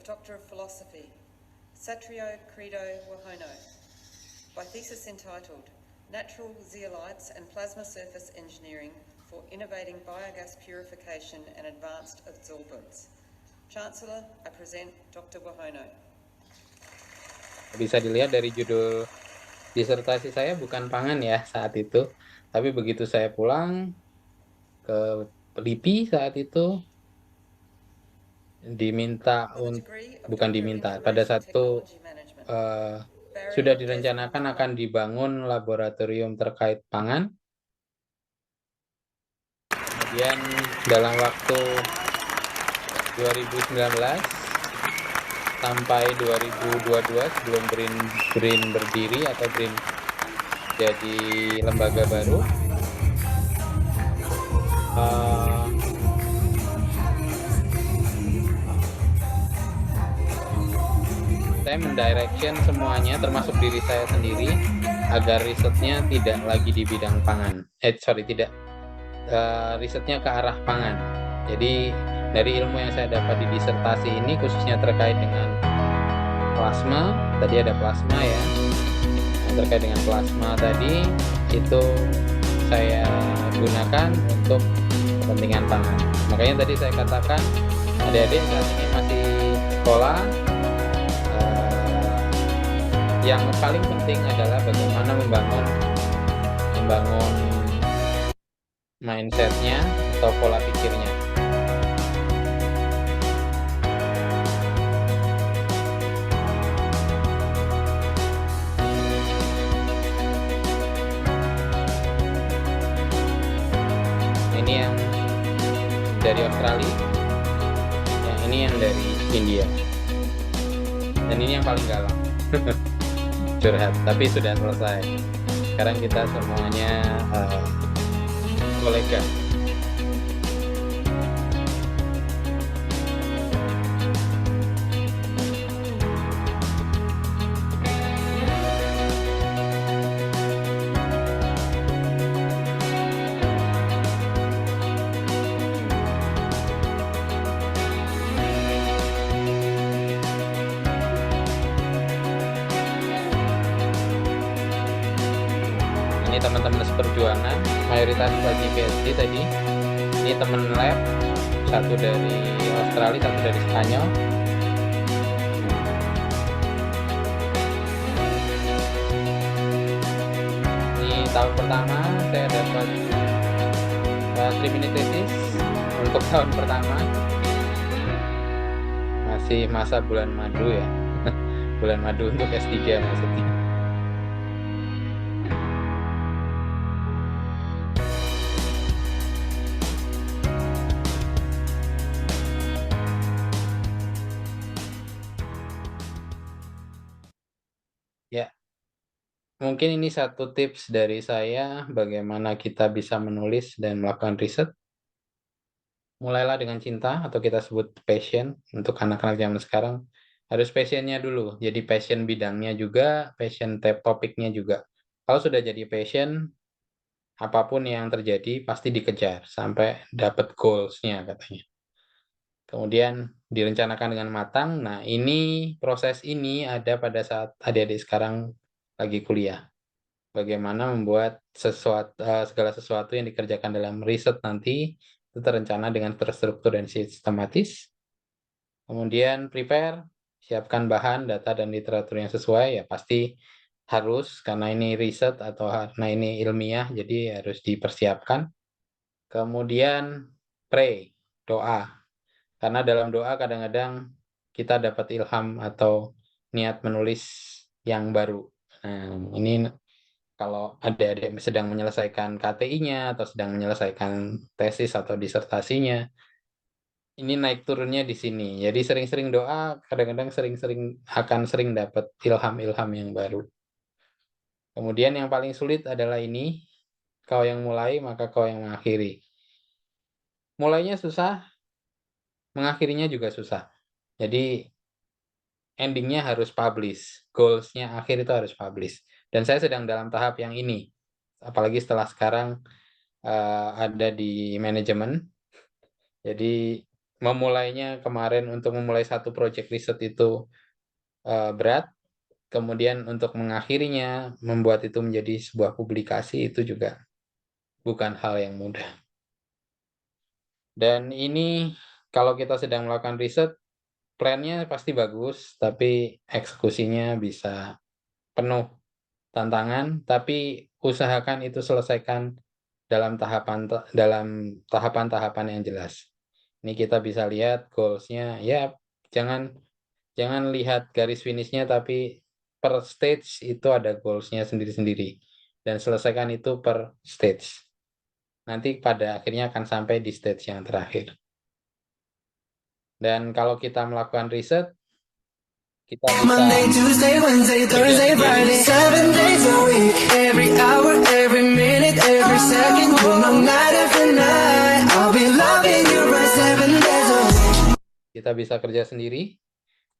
Doctor of Philosophy, Satrio Credo Wahono, by thesis entitled Natural Zeolites and Plasma Surface Engineering for Innovating Biogas Purification and Advanced Absorbents. Chancellor, I present Dr. Wahono. Bisa dilihat dari judul disertasi saya bukan pangan ya saat itu, tapi begitu saya pulang ke LIPI saat itu, pada satu sudah direncanakan akan dibangun laboratorium terkait pangan. Kemudian dalam waktu 2019 sampai 2022 sebelum BRIN berdiri atau BRIN jadi lembaga baru, saya mendirection semuanya termasuk diri saya sendiri agar risetnya tidak lagi di bidang pangan. Risetnya ke arah pangan. Jadi dari ilmu yang saya dapat di disertasi ini khususnya terkait dengan plasma, tadi ada plasma ya. Terkait dengan plasma tadi itu saya gunakan untuk kepentingan pangan. Makanya tadi saya katakan adik-adik saat ini masih sekolah, yang paling penting adalah bagaimana membangun mindsetnya atau pola pikirnya. Ini yang dari Australia, yang ini yang dari India, dan ini yang paling galang. Curhat, tapi sudah selesai. Sekarang kita semuanya kolega. Ini teman-teman seperjuangan, mayoritas lagi PhD tadi. Ini teman lab, satu dari Australia, satu dari Spanyol. Ini tahun pertama saya dapat 3-minute thesis untuk tahun pertama. Masih masa bulan madu ya. Bulan madu untuk S3 maksudnya. Ya, mungkin ini satu tips dari saya bagaimana kita bisa menulis dan melakukan riset. Mulailah dengan cinta atau kita sebut passion untuk anak-anak zaman sekarang. Harus passionnya dulu. Jadi passion bidangnya juga, passion topiknya juga. Kalau sudah jadi passion, apapun yang terjadi pasti dikejar sampai dapat goals-nya katanya. Kemudian direncanakan dengan matang. Nah, ini proses ini ada pada saat adik-adik sekarang lagi kuliah. Bagaimana membuat segala sesuatu yang dikerjakan dalam riset nanti itu terencana dengan terstruktur dan sistematis. Kemudian prepare, siapkan bahan, data, dan literatur yang sesuai. Ya pasti harus, karena ini riset atau karena ini ilmiah, jadi harus dipersiapkan. Kemudian pray, doa. Karena dalam doa kadang-kadang kita dapat ilham atau niat menulis yang baru. Nah, ini kalau adik-adik sedang menyelesaikan KTI-nya atau sedang menyelesaikan tesis atau disertasinya, ini naik turunnya di sini. Jadi sering-sering doa, kadang-kadang akan sering dapat ilham-ilham yang baru. Kemudian yang paling sulit adalah ini, kau yang mulai maka kau yang mengakhiri. Mulainya susah, mengakhirinya juga susah. Jadi endingnya harus publish, goals-nya akhir itu harus publish. Dan saya sedang dalam tahap yang ini, apalagi setelah sekarang ada di manajemen. Jadi memulainya kemarin untuk memulai satu project riset itu berat. Kemudian untuk mengakhirinya, membuat itu menjadi sebuah publikasi itu juga bukan hal yang mudah. Dan ini kalau kita sedang melakukan riset, plan-nya pasti bagus, tapi eksekusinya bisa penuh tantangan, tapi usahakan itu selesaikan dalam tahapan-tahapan yang jelas. Ini kita bisa lihat goals-nya, ya jangan lihat garis finish-nya, tapi per stage itu ada goals-nya sendiri-sendiri. Dan selesaikan itu per stage. Nanti pada akhirnya akan sampai di stage yang terakhir. Dan kalau kita melakukan riset, kita bisa Monday, Tuesday, Wednesday, Thursday, Friday, 7 days a week. Every hour, every minute, every second, you know, night after night. I'll be loving you right 7 days a week. Kita bisa kerja sendiri,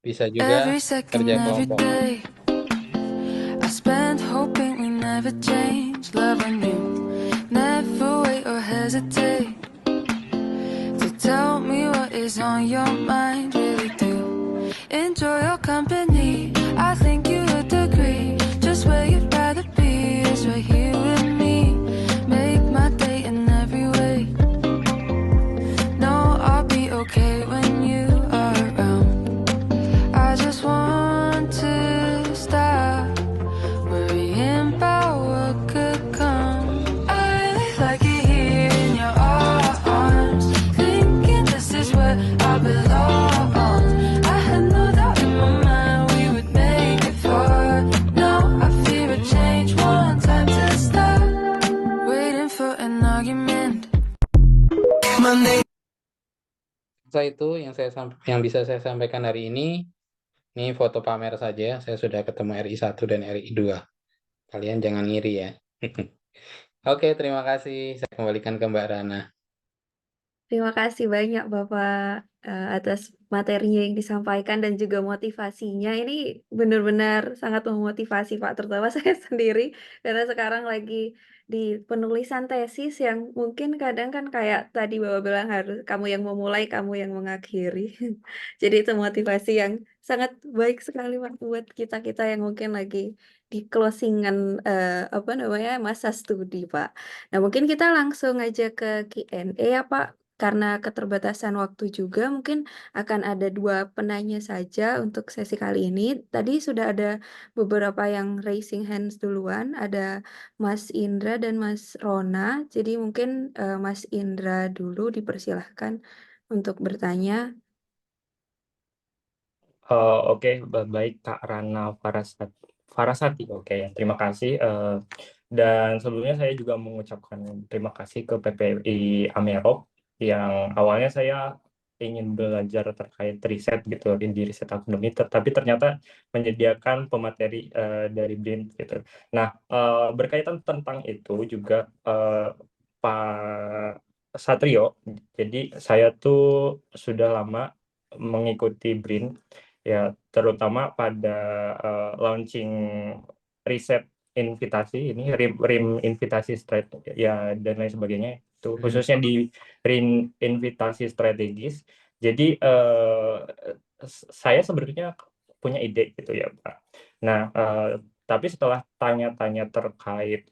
bisa juga Every second, kerja every kelompok. day, I spend hoping we never change. Love on you, never wait or hesitate to tell me what is on your mind. Really do enjoy your company. I think you would agree. Just where you'd rather be is right here with me. Make my day in every way. No, I'll be okay when you are around. I just want to stop worrying about what could come. I really like it here in your arms, thinking this is where I belong. I had no doubt in my mind we would make it far. Now I fear a change, one time to stop waiting for an argument. Monday. Itu yang bisa saya sampaikan hari ini. Ini foto pamer saja. Saya sudah ketemu RI1 dan RI2. Kalian jangan ngiri ya. Oke, terima kasih. Saya kembalikan ke Mbak Rana. Terima kasih banyak Bapak atas materinya yang disampaikan dan juga motivasinya. Ini benar-benar sangat memotivasi Pak, terutama saya sendiri karena sekarang lagi di penulisan tesis yang mungkin kadang kan kayak tadi Bapak bilang harus kamu yang memulai, kamu yang mengakhiri. Jadi itu motivasi yang sangat baik sekali Pak buat kita-kita yang mungkin lagi di closingan apa namanya masa studi Pak. Nah mungkin kita langsung aja ke Q&A ya Pak. karena keterbatasan waktu juga mungkin akan ada 2 penanya saja untuk sesi kali ini. Tadi sudah ada beberapa yang raising hands duluan, ada Mas Indra dan Mas Rona. Jadi mungkin, Mas Indra dulu dipersilahkan untuk bertanya. Oke, baik Kak Rana Farasati. Oke, terima kasih. Dan sebelumnya saya juga mengucapkan terima kasih ke PPI Amerop yang awalnya saya ingin belajar terkait riset gitu di riset akademi, tetapi ternyata menyediakan pemateri dari BRIN gitu. Nah, berkaitan tentang itu juga Pak Satrio, jadi saya tuh sudah lama mengikuti BRIN. Ya, terutama pada launching riset invitasi ini RIM invitasi ya dan lain sebagainya itu khususnya di RIM invitasi strategis. Jadi saya sebenarnya punya ide gitu ya Pak. Nah, tapi setelah tanya-tanya terkait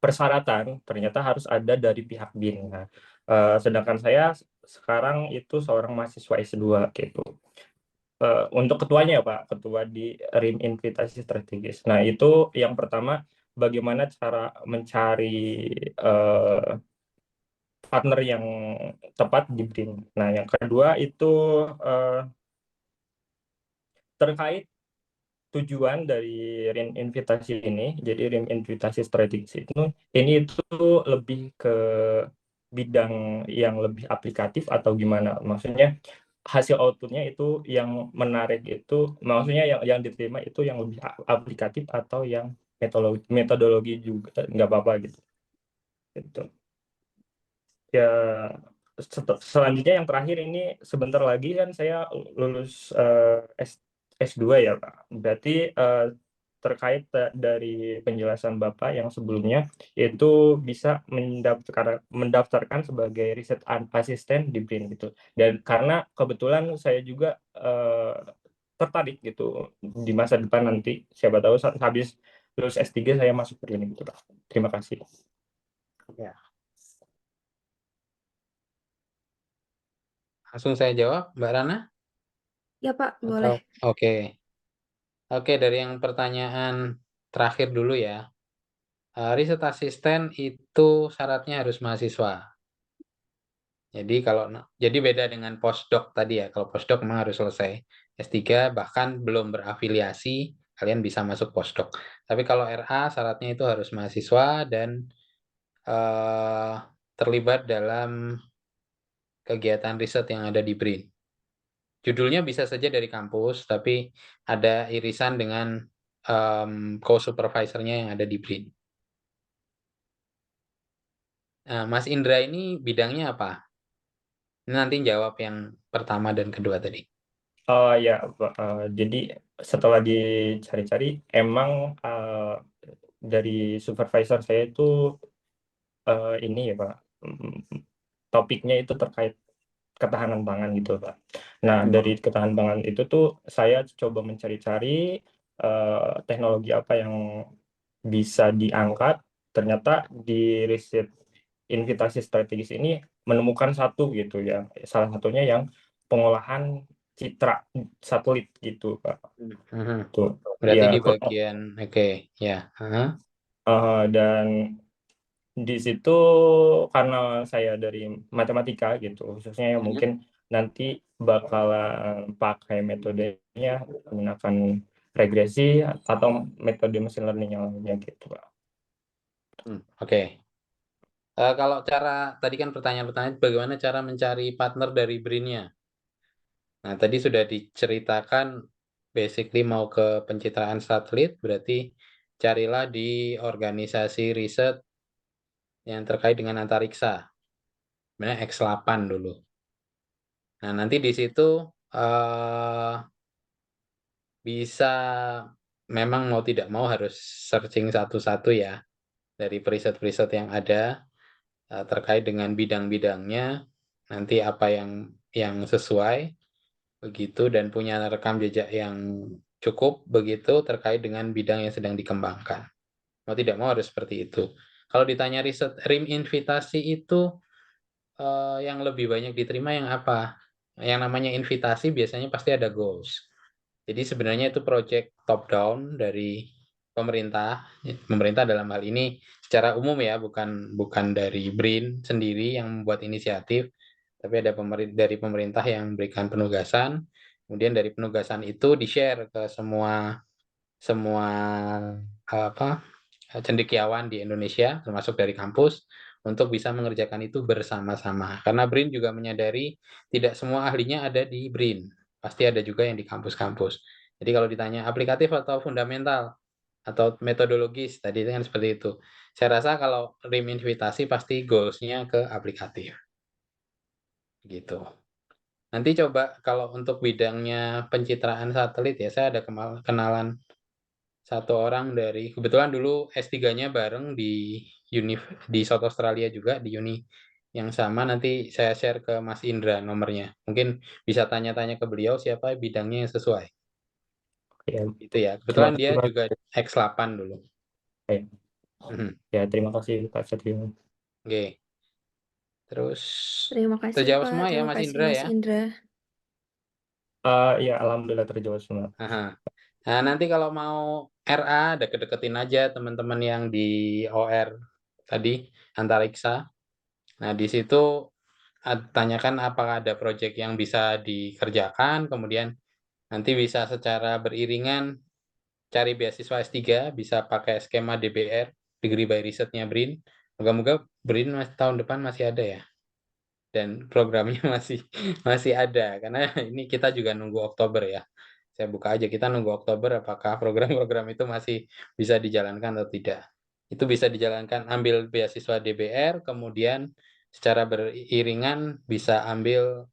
persyaratan ternyata harus ada dari pihak BIN. Nah, sedangkan saya sekarang itu seorang mahasiswa S2 gitu. Untuk ketuanya ya Pak, ketua di RIM Invitasi Strategis. Nah itu yang pertama, bagaimana cara mencari partner yang tepat di BRIN. Nah yang kedua itu terkait tujuan dari RIM Invitasi ini. Jadi RIM Invitasi Strategis ini itu lebih ke bidang yang lebih aplikatif atau gimana? Maksudnya hasil outputnya itu yang menarik itu, maksudnya yang diterima itu yang lebih aplikatif atau yang metodologi juga nggak apa-apa gitu. Gitu. Ya selanjutnya yang terakhir ini sebentar lagi kan saya lulus S2 ya Pak. Berarti terkait dari penjelasan Bapak yang sebelumnya itu bisa mendaftarkan sebagai riset asisten di BRIN gitu. Dan karena kebetulan saya juga tertarik gitu di masa depan nanti siapa tahu habis lulus S3 saya masuk BRIN gitu Pak. Terima kasih. Ya. Langsung saya jawab, Mbak Rana? Ya Pak, Atau boleh. oke. Oke, dari yang pertanyaan terakhir dulu ya. Riset asisten itu syaratnya harus mahasiswa. Jadi beda dengan postdoc tadi ya. Kalau postdoc memang harus selesai S3 bahkan belum berafiliasi kalian bisa masuk postdoc. Tapi kalau RA syaratnya itu harus mahasiswa dan terlibat dalam kegiatan riset yang ada di BRIN. Judulnya bisa saja dari kampus, tapi ada irisan dengan co-supervisornya yang ada di BRIN. Nah, Mas Indra ini bidangnya apa? Nanti jawab yang pertama dan kedua tadi. Ya, jadi setelah dicari-cari emang dari supervisor saya itu ini ya Pak, topiknya itu terkait ketahanan pangan gitu Pak. Nah dari ketahanan pangan itu tuh saya coba mencari-cari teknologi apa yang bisa diangkat. Ternyata di riset invitasi strategis ini menemukan satu gitu ya, salah satunya yang pengolahan citra satelit gitu Pak. Tuh Berarti ya di bagian oke ya. dan di situ karena saya dari matematika gitu khususnya ya mungkin nanti bakalan pakai metodenya menggunakan regresi atau metode machine learning yang lainnya gitu Pak. Oke. Kalau tadi kan pertanyaan-pertanyaan bagaimana cara mencari partner dari BRIN-nya. Nah, tadi sudah diceritakan basically mau ke pencitraan satelit, berarti carilah di organisasi riset yang terkait dengan antariksa. Sebenarnya X8 dulu. Nah, nanti di situ bisa memang mau tidak mau harus searching satu-satu ya dari periset-periset yang ada terkait dengan bidang-bidangnya, nanti apa yang sesuai begitu dan punya rekam jejak yang cukup begitu terkait dengan bidang yang sedang dikembangkan. Mau tidak mau harus seperti itu. Kalau ditanya riset RIM invitasi itu yang lebih banyak diterima yang apa? Yang namanya invitasi biasanya pasti ada goals. Jadi sebenarnya itu project top down dari pemerintah. Pemerintah dalam hal ini secara umum ya, bukan dari BRIN sendiri yang membuat inisiatif, tapi ada dari pemerintah yang memberikan penugasan. Kemudian dari penugasan itu di-share ke semua apa cendekiawan di Indonesia, termasuk dari kampus, untuk bisa mengerjakan itu bersama-sama. Karena BRIN juga menyadari tidak semua ahlinya ada di BRIN, pasti ada juga yang di kampus-kampus. Jadi kalau ditanya aplikatif atau fundamental atau metodologis, tadi kan seperti itu. Saya rasa kalau RIM invitasi pasti goals-nya ke aplikatif. Gitu. Nanti coba kalau untuk bidangnya pencitraan satelit ya, saya ada kenalan satu orang dari kebetulan dulu S3-nya bareng di South Australia juga di uni yang sama. Nanti saya share ke Mas Indra nomornya. Mungkin bisa tanya-tanya ke beliau siapa bidangnya yang sesuai. Ya, Itu ya. terima Kebetulan dia kasih Pak. juga X8 dulu. Ya, Mhm. ya, terima kasih Pak Satrio. Oke. Terus Terima kasih terjawab Pak, semua ya terima Mas kasih Indra Mas ya. Indra. Ya, alhamdulillah terjawab semua. Aha. Nah, nanti kalau mau RA deket-deketin aja teman-teman yang di OR tadi antariksa. Nah, di situ tanyakan apakah ada proyek yang bisa dikerjakan, kemudian nanti bisa secara beriringan cari beasiswa S3, bisa pakai skema DBR, Degree by Research-nya BRIN. Moga-moga BRIN tahun depan masih ada ya. Dan programnya masih ada, karena ini kita juga nunggu Oktober ya. Saya buka aja, kita nunggu Oktober apakah program-program itu masih bisa dijalankan atau tidak. Itu bisa dijalankan, ambil beasiswa DBR, kemudian secara beriringan bisa ambil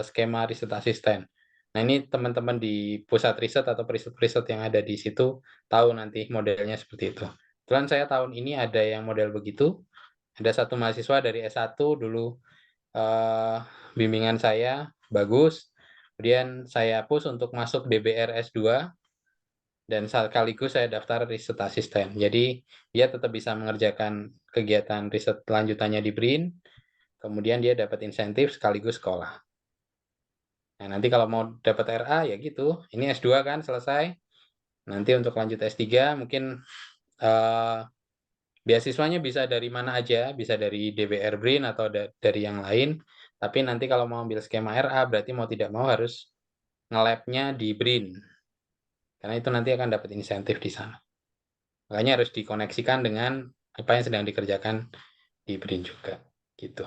skema riset asisten. Nah, ini teman-teman di pusat riset atau riset-riset yang ada di situ tahu nanti modelnya seperti itu. Kebetulan saya tahun ini ada yang model begitu. Ada satu mahasiswa dari S1 dulu bimbingan saya bagus. Kemudian saya push untuk masuk DBR S2 dan sekaligus saya daftar riset asisten. Jadi dia tetap bisa mengerjakan kegiatan riset lanjutannya di BRIN, kemudian dia dapat insentif sekaligus sekolah. Nah, nanti kalau mau dapat RA ya gitu, ini S2 kan selesai. Nanti untuk lanjut S3 mungkin beasiswanya bisa dari mana aja, bisa dari DBR BRIN atau dari yang lain. Tapi nanti kalau mau ambil skema RA berarti mau tidak mau harus nge-lab-nya di BRIN. Karena itu nanti akan dapat insentif di sana. Makanya harus dikoneksikan dengan apa yang sedang dikerjakan di BRIN juga. Gitu.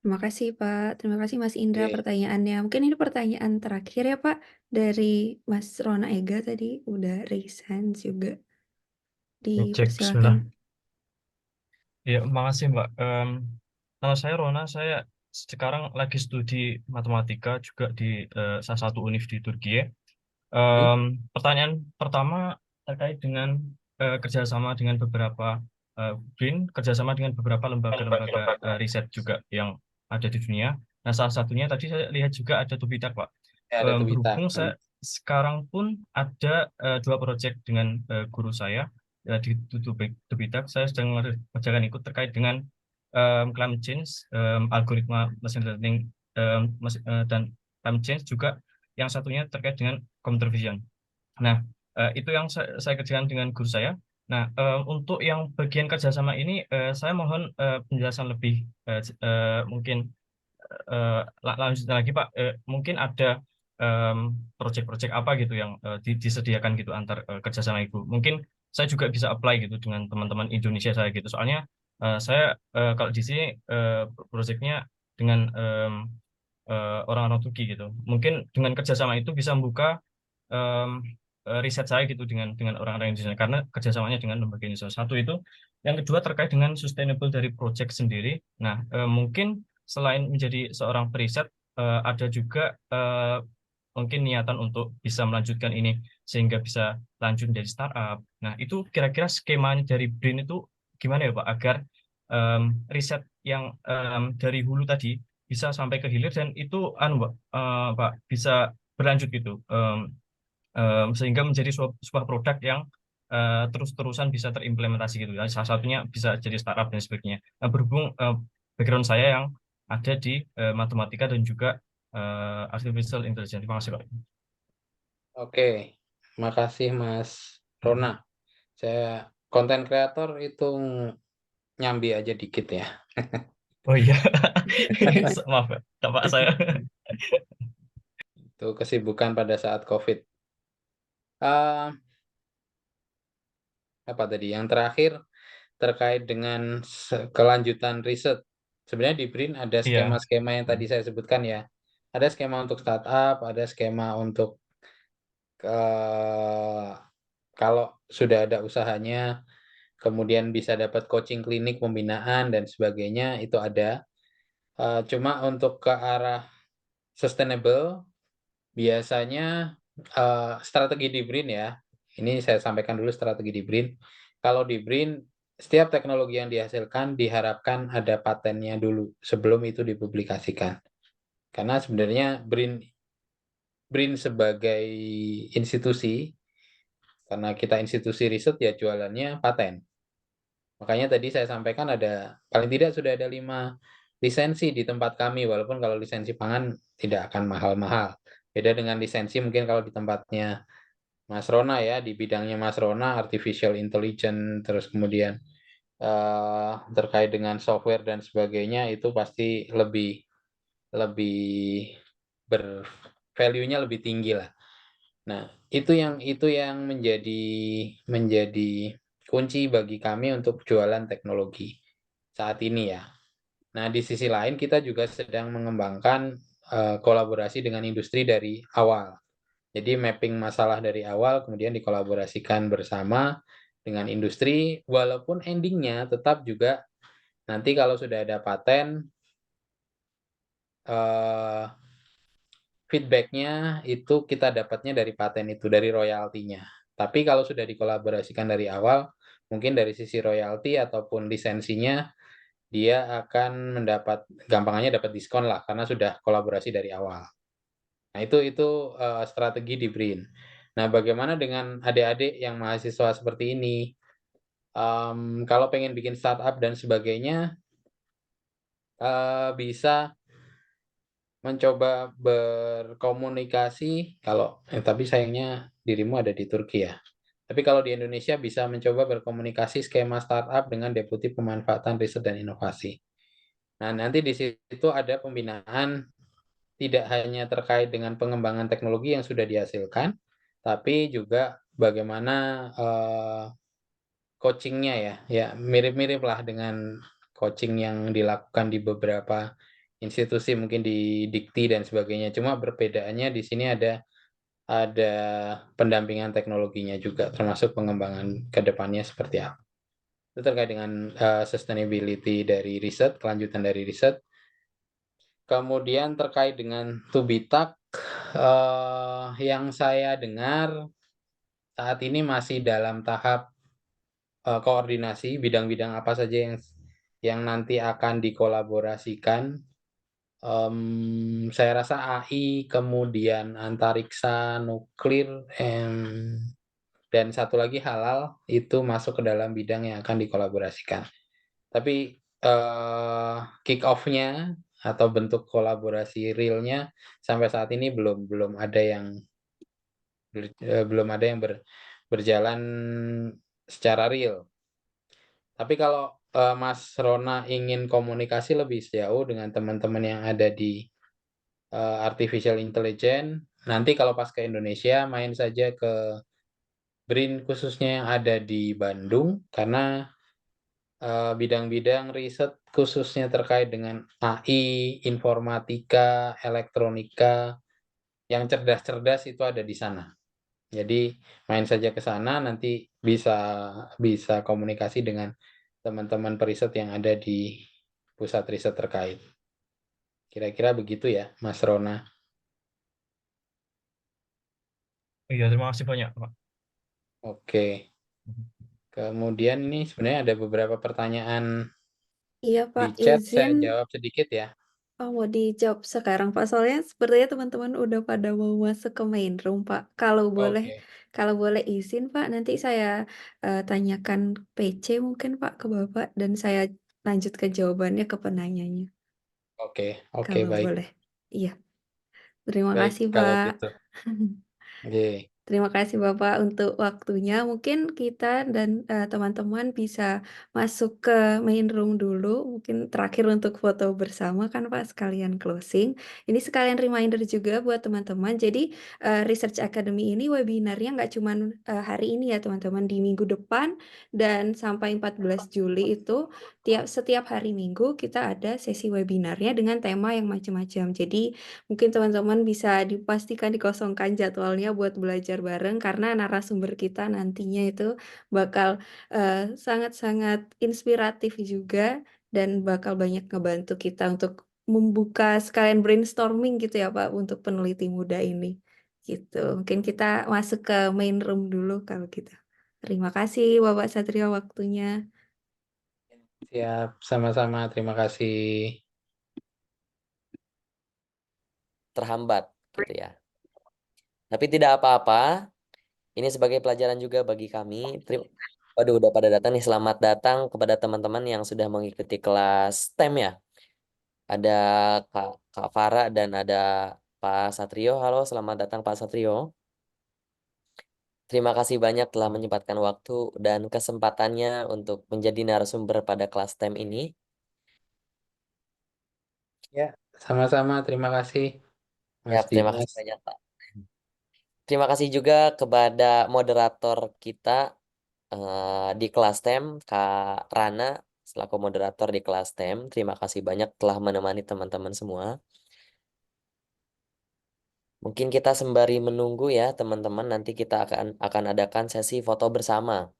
Terima kasih Pak, terima kasih Mas Indra Oke. pertanyaannya. Mungkin ini pertanyaan terakhir ya Pak, dari Mas Rona Ega tadi udah raise hands juga. Cek, bismillah. Dipersilakan. Ya, makasih Mbak. Nama saya Rona, saya sekarang lagi studi matematika juga di salah satu univ di Turki. Pertanyaan pertama terkait dengan kerjasama dengan beberapa BRIN, kerjasama dengan beberapa lembaga-lembaga riset juga yang ada di dunia. Nah, salah satunya tadi saya lihat juga ada Tubitak, Pak. Ya, ada Tubita. Berhubung saya sekarang pun ada 2 proyek dengan guru saya di Tubitak, saya sedang mengerjakan ikut terkait dengan climate change, algoritma machine learning dan climate change juga. Yang satunya terkait dengan computer vision. Nah, itu yang saya kerjakan dengan guru saya. Nah, untuk yang bagian kerjasama ini, saya mohon penjelasan lebih mungkin lanjut lagi Pak. Mungkin ada proyek-proyek apa gitu yang disediakan gitu antar kerjasama Ibu. Mungkin saya juga bisa apply gitu dengan teman-teman Indonesia saya gitu. Soalnya saya kalau di sini proyeknya dengan orang-orang Turki gitu. Mungkin dengan kerjasama itu bisa membuka riset saya gitu dengan orang-orang Indonesia karena kerjasamanya dengan lembaga Indonesia. Satu itu, yang kedua terkait dengan sustainable dari project sendiri. Nah, mungkin selain menjadi seorang periset, ada juga mungkin niatan untuk bisa melanjutkan ini sehingga bisa lanjut dari startup. Nah, itu kira-kira skemanya dari BRIN itu gimana ya Pak agar riset yang dari hulu tadi bisa sampai ke hilir dan itu Pak bisa berlanjut gitu sehingga menjadi sebuah produk yang terus-terusan bisa terimplementasi gitu ya. Salah satunya bisa jadi startup dan sebagainya. Nah, berhubung background saya yang ada di matematika dan juga artificial intelligence. Terima kasih, Pak. Oke, makasih Mas Rona. Saya konten kreator itu nyambi aja dikit ya. Oh iya, maaf ya, Pak saya. Itu kesibukan pada saat COVID. Eh, apa tadi? Yang terakhir terkait dengan kelanjutan riset. Sebenarnya di BRIN ada Iya, skema-skema yang tadi saya sebutkan ya. Ada skema untuk startup, ada skema untuk eh, kalau sudah ada usahanya, kemudian bisa dapat coaching klinik, pembinaan dan sebagainya itu ada. Cuma untuk ke arah sustainable biasanya strategi di BRIN ya. Ini saya sampaikan dulu strategi di BRIN. Kalau di BRIN setiap teknologi yang dihasilkan diharapkan ada patennya dulu sebelum itu dipublikasikan. Karena sebenarnya BRIN sebagai institusi, karena kita institusi riset ya jualannya paten. Makanya tadi saya sampaikan ada paling tidak sudah ada 5 lisensi di tempat kami, walaupun kalau lisensi pangan tidak akan mahal-mahal. Beda dengan lisensi mungkin kalau di tempatnya Mas Rona ya, di bidangnya Mas Rona, artificial intelligence, terus kemudian terkait dengan software dan sebagainya itu pasti lebih lebih value-nya lebih tinggi lah. Nah, itu yang menjadi kunci bagi kami untuk jualan teknologi saat ini ya. Nah, di sisi lain kita juga sedang mengembangkan kolaborasi dengan industri dari awal. Jadi mapping masalah dari awal kemudian dikolaborasikan bersama dengan industri walaupun endingnya tetap juga nanti kalau sudah ada paten eh, feedbacknya itu kita dapatnya dari paten itu, dari royaltinya. Tapi kalau sudah dikolaborasikan dari awal, mungkin dari sisi royalti ataupun lisensinya, dia akan mendapat, gampangannya dapat diskon lah, karena sudah kolaborasi dari awal. Nah, itu strategi di BRIN. Nah, bagaimana dengan adik-adik yang mahasiswa seperti ini? Kalau pengen bikin startup dan sebagainya, bisa mencoba berkomunikasi tapi sayangnya dirimu ada di Turki ya. Tapi kalau di Indonesia bisa mencoba berkomunikasi skema startup dengan Deputi Pemanfaatan Riset dan Inovasi. Nah, nanti di situ ada pembinaan tidak hanya terkait dengan pengembangan teknologi yang sudah dihasilkan, tapi juga bagaimana coachingnya ya, ya mirip-mirip lah dengan coaching yang dilakukan di beberapa institusi mungkin di Dikti dan sebagainya. Cuma perbedaannya di sini ada pendampingan teknologinya juga, termasuk pengembangan ke depannya seperti apa. Itu terkait dengan sustainability dari riset, kelanjutan dari riset. Kemudian terkait dengan Tubitak, yang saya dengar saat ini masih dalam tahap koordinasi bidang-bidang apa saja yang nanti akan dikolaborasikan. Saya rasa AI, kemudian antariksa, nuklir, dan satu lagi halal itu masuk ke dalam bidang yang akan dikolaborasikan. Tapi kick off-nya atau bentuk kolaborasi realnya sampai saat ini belum ada yang berjalan secara real. Tapi kalau Mas Rona ingin komunikasi lebih jauh dengan teman-teman yang ada di artificial intelligence, nanti kalau pas ke Indonesia main saja ke BRIN khususnya yang ada di Bandung karena bidang-bidang riset khususnya terkait dengan AI, informatika, elektronika, yang cerdas-cerdas itu ada di sana. Jadi main saja ke sana nanti bisa bisa komunikasi dengan teman-teman periset yang ada di pusat riset terkait. Kira-kira begitu ya, Mas Rona. Iya, terima kasih banyak, Pak. Oke. Kemudian ini sebenarnya ada beberapa pertanyaan Iya, di Pak, chat, saya izin. jawab sedikit ya. Oh, mau dijawab sekarang, Pak. Soalnya sepertinya teman-teman udah pada mau masuk ke main room, Pak. Oke. Kalau boleh izin, Pak, nanti saya tanyakan PC mungkin, Pak, ke Bapak dan saya lanjut ke jawabannya ke penanyanya, Oke, kalau baik. boleh. Iya, terima Baik, kasih, kalau Pak. gitu. Oke. Terima kasih Bapak untuk waktunya. Mungkin kita dan teman-teman bisa masuk ke main room dulu. Mungkin terakhir untuk foto bersama kan Pak, sekalian closing. Ini sekalian reminder juga buat teman-teman. Jadi Research Academy ini webinarnya nggak cuma hari ini ya teman-teman. Di minggu depan dan sampai 14 Juli itu setiap hari Minggu kita ada sesi webinarnya dengan tema yang macam-macam. Jadi mungkin teman-teman bisa dipastikan dikosongkan jadwalnya buat belajar bareng karena narasumber kita nantinya itu bakal sangat-sangat inspiratif juga dan bakal banyak ngebantu kita untuk membuka sekalian brainstorming gitu ya Pak untuk peneliti muda ini. Gitu. Mungkin kita masuk ke main room dulu kalau gitu. Terima kasih Bapak Satrio waktunya. Siap, sama-sama. Terima kasih. terhambat gitu ya. Tapi tidak apa-apa. Ini sebagai pelajaran juga bagi kami. Waduh, udah pada datang nih. Selamat datang kepada teman-teman yang sudah mengikuti kelas STEM ya. Ada Kak Farah dan ada Pak Satrio. Halo, selamat datang Pak Satrio. Terima kasih banyak telah menyempatkan waktu dan kesempatannya untuk menjadi narasumber pada kelas STEM ini. Ya, sama-sama. Terima kasih, Ya, Mas terima kasih Dimas. banyak Pak. Terima kasih juga kepada moderator kita di kelas STEM, Kak Rana, selaku moderator di kelas STEM. Terima kasih banyak telah menemani teman-teman semua. Mungkin kita sembari menunggu ya teman-teman, nanti kita akan adakan sesi foto bersama.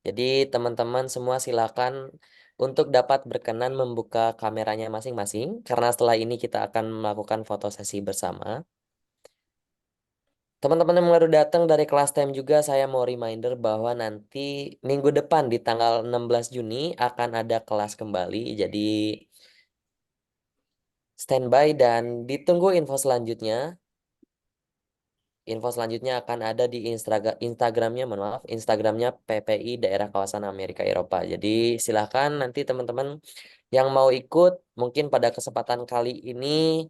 Jadi teman-teman semua silakan untuk dapat berkenan membuka kameranya masing-masing, karena setelah ini kita akan melakukan foto sesi bersama. Teman-teman yang baru datang dari kelas STEM juga, saya mau reminder bahwa nanti minggu depan di tanggal 16 Juni akan ada kelas kembali. Jadi standby dan ditunggu info selanjutnya. Info selanjutnya akan ada di Instagramnya, mohon maaf, Instagramnya PPI Daerah Kawasan Amerika Eropa. Jadi silahkan nanti teman-teman yang mau ikut, mungkin pada kesempatan kali ini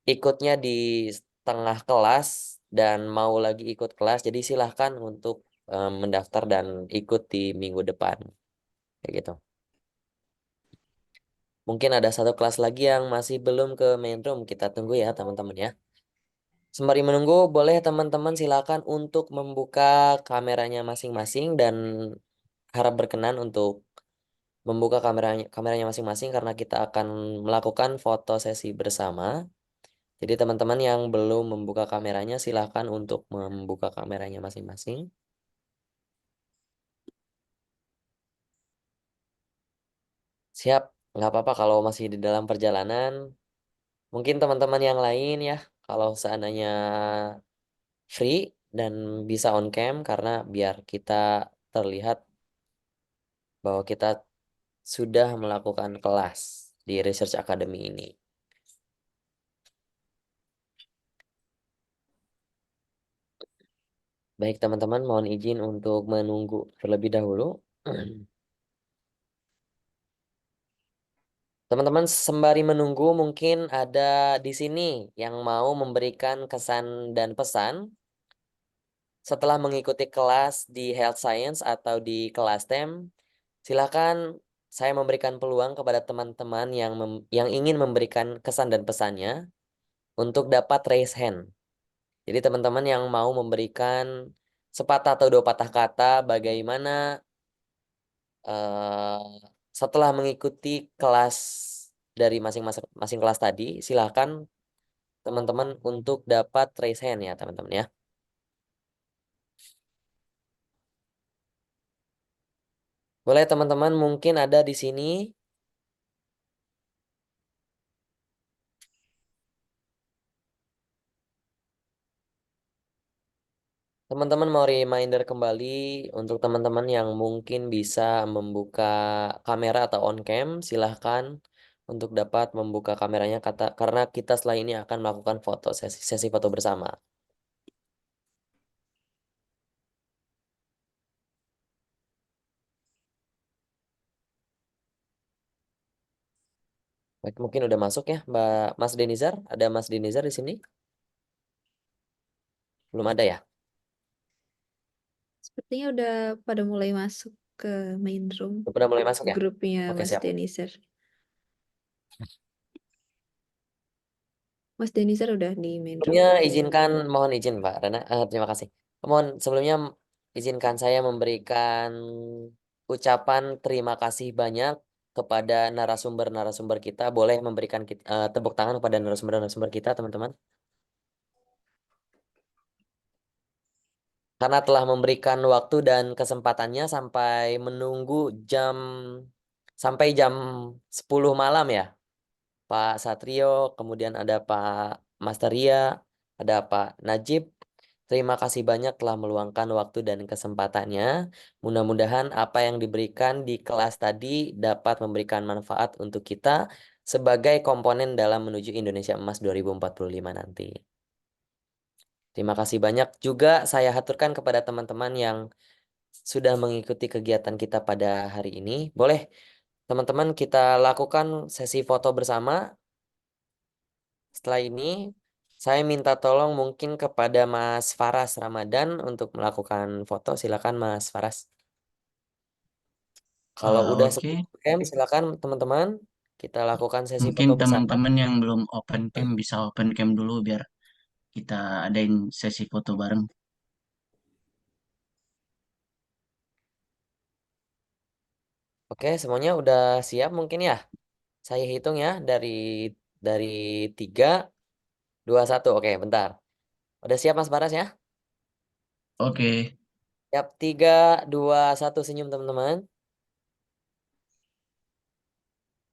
ikutnya di setengah kelas dan mau lagi ikut kelas. Jadi silahkan untuk mendaftar dan ikut di minggu depan. Kayak gitu. Mungkin ada satu kelas lagi yang masih belum ke main room. Kita tunggu ya teman-teman ya. Sembari menunggu, boleh teman-teman silakan untuk membuka kameranya masing-masing dan harap berkenan untuk membuka kameranya masing-masing karena kita akan melakukan foto sesi bersama. Jadi teman-teman yang belum membuka kameranya silakan untuk membuka kameranya masing-masing. Siap, nggak apa-apa kalau masih di dalam perjalanan. Mungkin teman-teman yang lain ya, kalau seandainya free dan bisa on cam karena biar kita terlihat bahwa kita sudah melakukan kelas di Research Academy ini. Baik teman-teman, mohon izin untuk menunggu terlebih dahulu. Teman-teman sembari menunggu mungkin ada di sini yang mau memberikan kesan dan pesan setelah mengikuti kelas di Health Science atau di kelas STEM. Silakan saya memberikan peluang kepada teman-teman yang ingin memberikan kesan dan pesannya untuk dapat raise hand. Jadi teman-teman yang mau memberikan sepatah atau dua patah kata bagaimana setelah mengikuti kelas dari masing-masing kelas tadi, silahkan teman-teman untuk dapat raise hand ya teman-teman ya. Boleh teman-teman mungkin ada di sini. Teman-teman mau reminder kembali untuk teman-teman yang mungkin bisa membuka kamera atau on cam, silahkan untuk dapat membuka kameranya karena kita setelah ini akan melakukan sesi foto bersama. Baik, mungkin udah masuk ya, Mas Denizar. Ada Mas Denizar di sini? Belum ada ya? Sepertinya udah pada mulai masuk ke main room Udah mulai masuk ya? grupnya Oke, Mas siap. Denizar. Mas Denizar udah di main room. Sebelumnya mohon izin Pak Rana, terima kasih. Sebelumnya izinkan saya memberikan ucapan terima kasih banyak kepada narasumber-narasumber kita. Boleh memberikan tepuk tangan kepada narasumber-narasumber kita, teman-teman. Karena telah memberikan waktu dan kesempatannya sampai jam 10 malam ya. Pak Satrio, kemudian ada Pak Masteria, ada Pak Najib. Terima kasih banyak telah meluangkan waktu dan kesempatannya. Mudah-mudahan apa yang diberikan di kelas tadi dapat memberikan manfaat untuk kita sebagai komponen dalam menuju Indonesia Emas 2045 nanti. Terima kasih banyak juga saya haturkan kepada teman-teman yang sudah mengikuti kegiatan kita pada hari ini. Boleh teman-teman kita lakukan sesi foto bersama. Setelah ini, saya minta tolong mungkin kepada Mas Faras Ramadan untuk melakukan foto. Silakan Mas Faras. Kalau udah Oke, cam, silakan teman-teman. Kita lakukan sesi mungkin foto bersama. teman-teman yang belum open cam bisa open cam dulu biar kita adain sesi foto bareng. Oke, semuanya udah siap mungkin ya. Saya hitung ya dari 3, 2, 1. Oke, bentar. Udah siap Mas Faras ya? Oke, Siap 3, 2, 1 senyum teman-teman.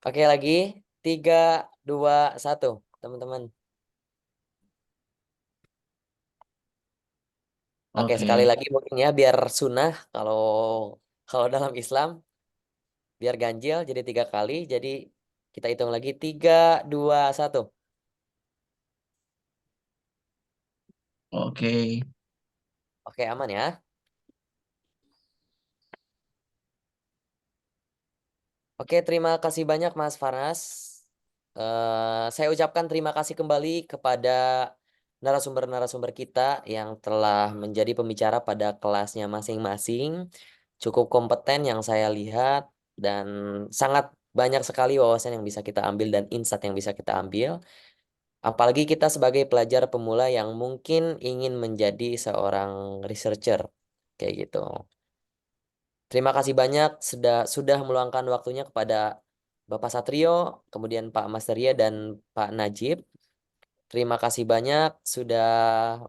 Oke lagi 3, 2, 1 teman-teman. Oke, sekali oke, lagi mungkin ya biar sunnah kalau kalau dalam Islam biar ganjil jadi 3 kali. Jadi kita hitung lagi 3, 2, 1. oke. Oke, aman ya. Oke, terima kasih banyak Mas Farnas. Saya ucapkan terima kasih kembali kepada narasumber-narasumber kita yang telah menjadi pembicara pada kelasnya masing-masing. Cukup kompeten yang saya lihat dan sangat banyak sekali wawasan yang bisa kita ambil dan insight yang bisa kita ambil. Apalagi kita sebagai pelajar pemula yang mungkin ingin menjadi seorang researcher kayak gitu. Terima kasih banyak sudah meluangkan waktunya kepada Bapak Satrio, kemudian Pak Masteria dan Pak Najib. Terima kasih banyak sudah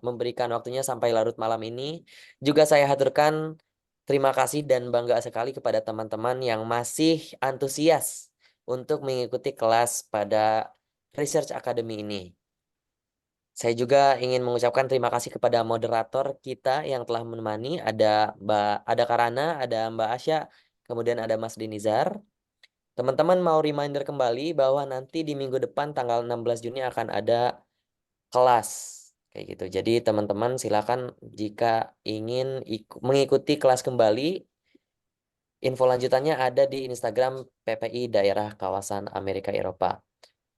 memberikan waktunya sampai larut malam ini. Juga saya haturkan terima kasih dan bangga sekali kepada teman-teman yang masih antusias untuk mengikuti kelas pada Research Academy ini. Saya juga ingin mengucapkan terima kasih kepada moderator kita yang telah menemani. Ada Karana, ada Mbak Asya, kemudian ada Mas Denizar. Teman-teman mau reminder kembali bahwa nanti di minggu depan tanggal 16 Juni akan ada kelas. Kayak gitu. Jadi teman-teman silakan jika ingin mengikuti kelas kembali, info lanjutannya ada di Instagram PPI Daerah Kawasan Amerika Eropa.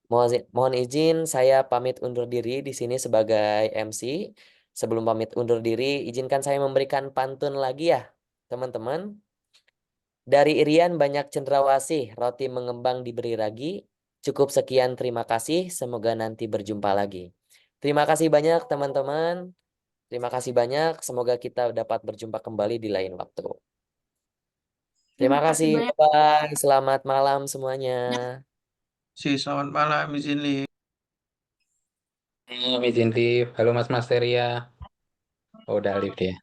Mohon izin saya pamit undur diri di sini sebagai MC. Sebelum pamit undur diri, izinkan saya memberikan pantun lagi ya, teman-teman. Dari Irian banyak cendrawasih, roti mengembang diberi ragi. Cukup sekian, terima kasih. Semoga nanti berjumpa lagi. Terima kasih banyak, teman-teman. Terima kasih banyak. Semoga kita dapat berjumpa kembali di lain waktu. Terima kasih. Bye-bye. Selamat malam semuanya. Selamat malam, izin live. Izin live. Halo Mas Masteria. Oh, udah live dia.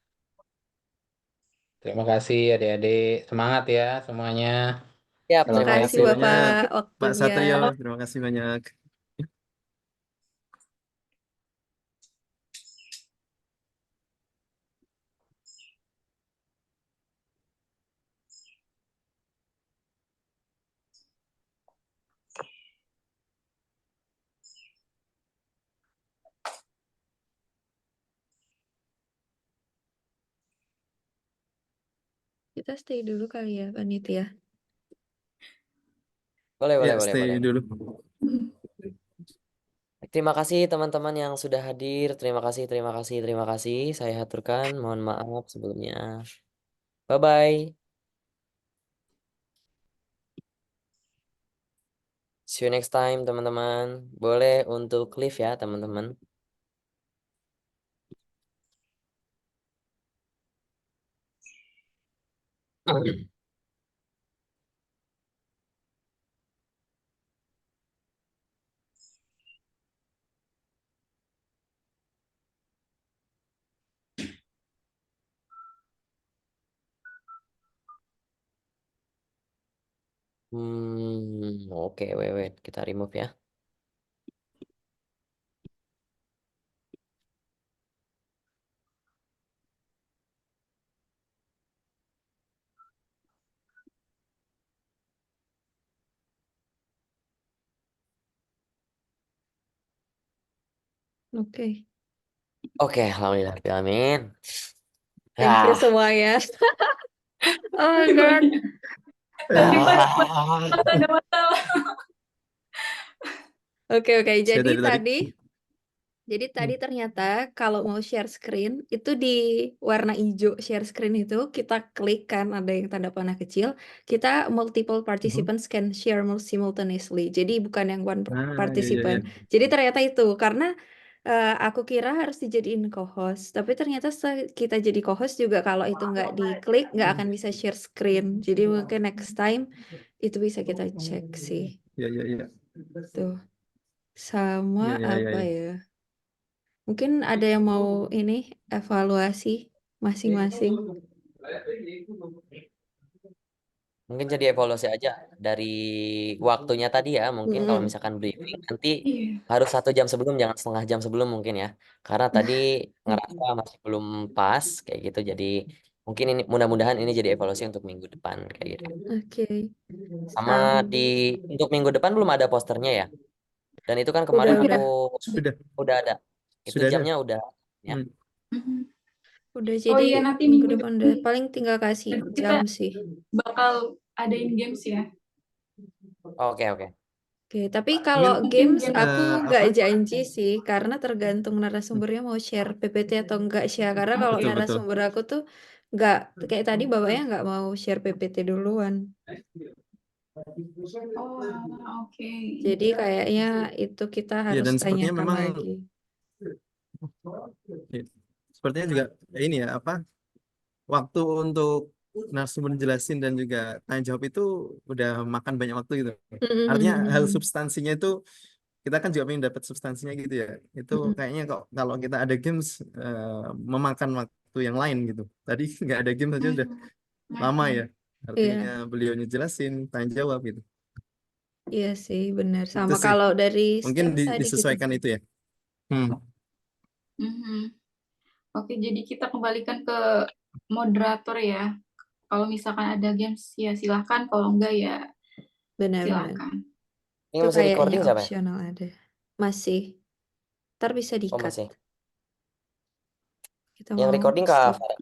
Terima kasih adik-adik. Semangat ya semuanya. Siap, Terima terima kasih kasih. Bapak Pak waktunya. Satrio, terima kasih banyak. Kita stay dulu kali ya, Panitia. Boleh, Ya, boleh, boleh, stay boleh. dulu. Terima kasih teman-teman yang sudah hadir. Terima kasih, terima kasih, terima kasih. Saya haturkan, mohon maaf sebelumnya. Bye-bye. See you next time, teman-teman. Boleh untuk live ya, teman-teman. Oke, wait, kita remove ya. Oke. Oke, alhamdulillah, amin. Thank you Ah. semuanya. Oh my God. Ada masalah. Oke, Saya jadi tadi. tadi ternyata kalau mau share screen itu di warna hijau share screen itu kita klik kan ada yang tanda panah kecil, kita multiple participants can share simultaneously. Jadi bukan yang one Nah, iya, participant. iya. Jadi ternyata itu karena aku kira harus dijadiin co-host, tapi ternyata setelah kita jadi co-host juga kalau itu nggak diklik nggak akan bisa share screen. Jadi mungkin next time itu bisa kita cek sih. Iya, iya, iya. Tuh. Sama Iya, iya, iya, apa iya. ya? Mungkin ada yang mau ini evaluasi masing-masing. Mungkin jadi evaluasi aja dari waktunya tadi ya. Mungkin kalau misalkan briefing nanti harus 1 jam sebelum, jangan setengah jam sebelum mungkin ya. Karena tadi ngerasa masih belum pas kayak gitu. Jadi mungkin ini mudah-mudahan ini jadi evaluasi untuk minggu depan kayak gitu. Oke. Sama untuk minggu depan belum ada posternya ya. Dan itu kan kemarin Udah. udah ada. Itu Sudah ada. jamnya udah ya. Udah Oh jadi iya, nanti minggu minggu depan udah paling tinggal kasih jam sih. bakal adain games ya. Oke. Oke, tapi kalau Mungkin games game, aku nggak apa? janji sih, karena tergantung narasumbernya mau share PPT atau enggak share. Karena kalau Betul, betul. narasumber aku tuh nggak kayak tadi bapaknya nggak mau share PPT duluan. Oh, oke. Jadi kayaknya itu kita Ya, harus dan sepertinya tanyakan memang lagi. ya, sepertinya juga ini ya apa waktu untuk narasumber jelasin dan juga tanya jawab itu udah makan banyak waktu gitu. Artinya hal substansinya itu kita kan juga pengen dapat substansinya gitu ya. Itu kayaknya kok kalau kita ada games memakan waktu yang lain gitu. Tadi nggak ada game aja udah lama ya. Artinya beliau jelasin, tanya jawab gitu. Iya sih, benar. Itu Sama sih. kalau dari Mungkin STEM tadi gitu. disesuaikan itu ya. Oke, jadi kita kembalikan ke moderator ya. Kalau misalkan ada games ya silahkan, kalau enggak ya Benar. silahkan. Ini Itu masih recording kayaknya siapa ya? opsional ada. Masih. Ntar bisa Oh di-cut. masih. Kita Yang mau recording stop. Kak Farah.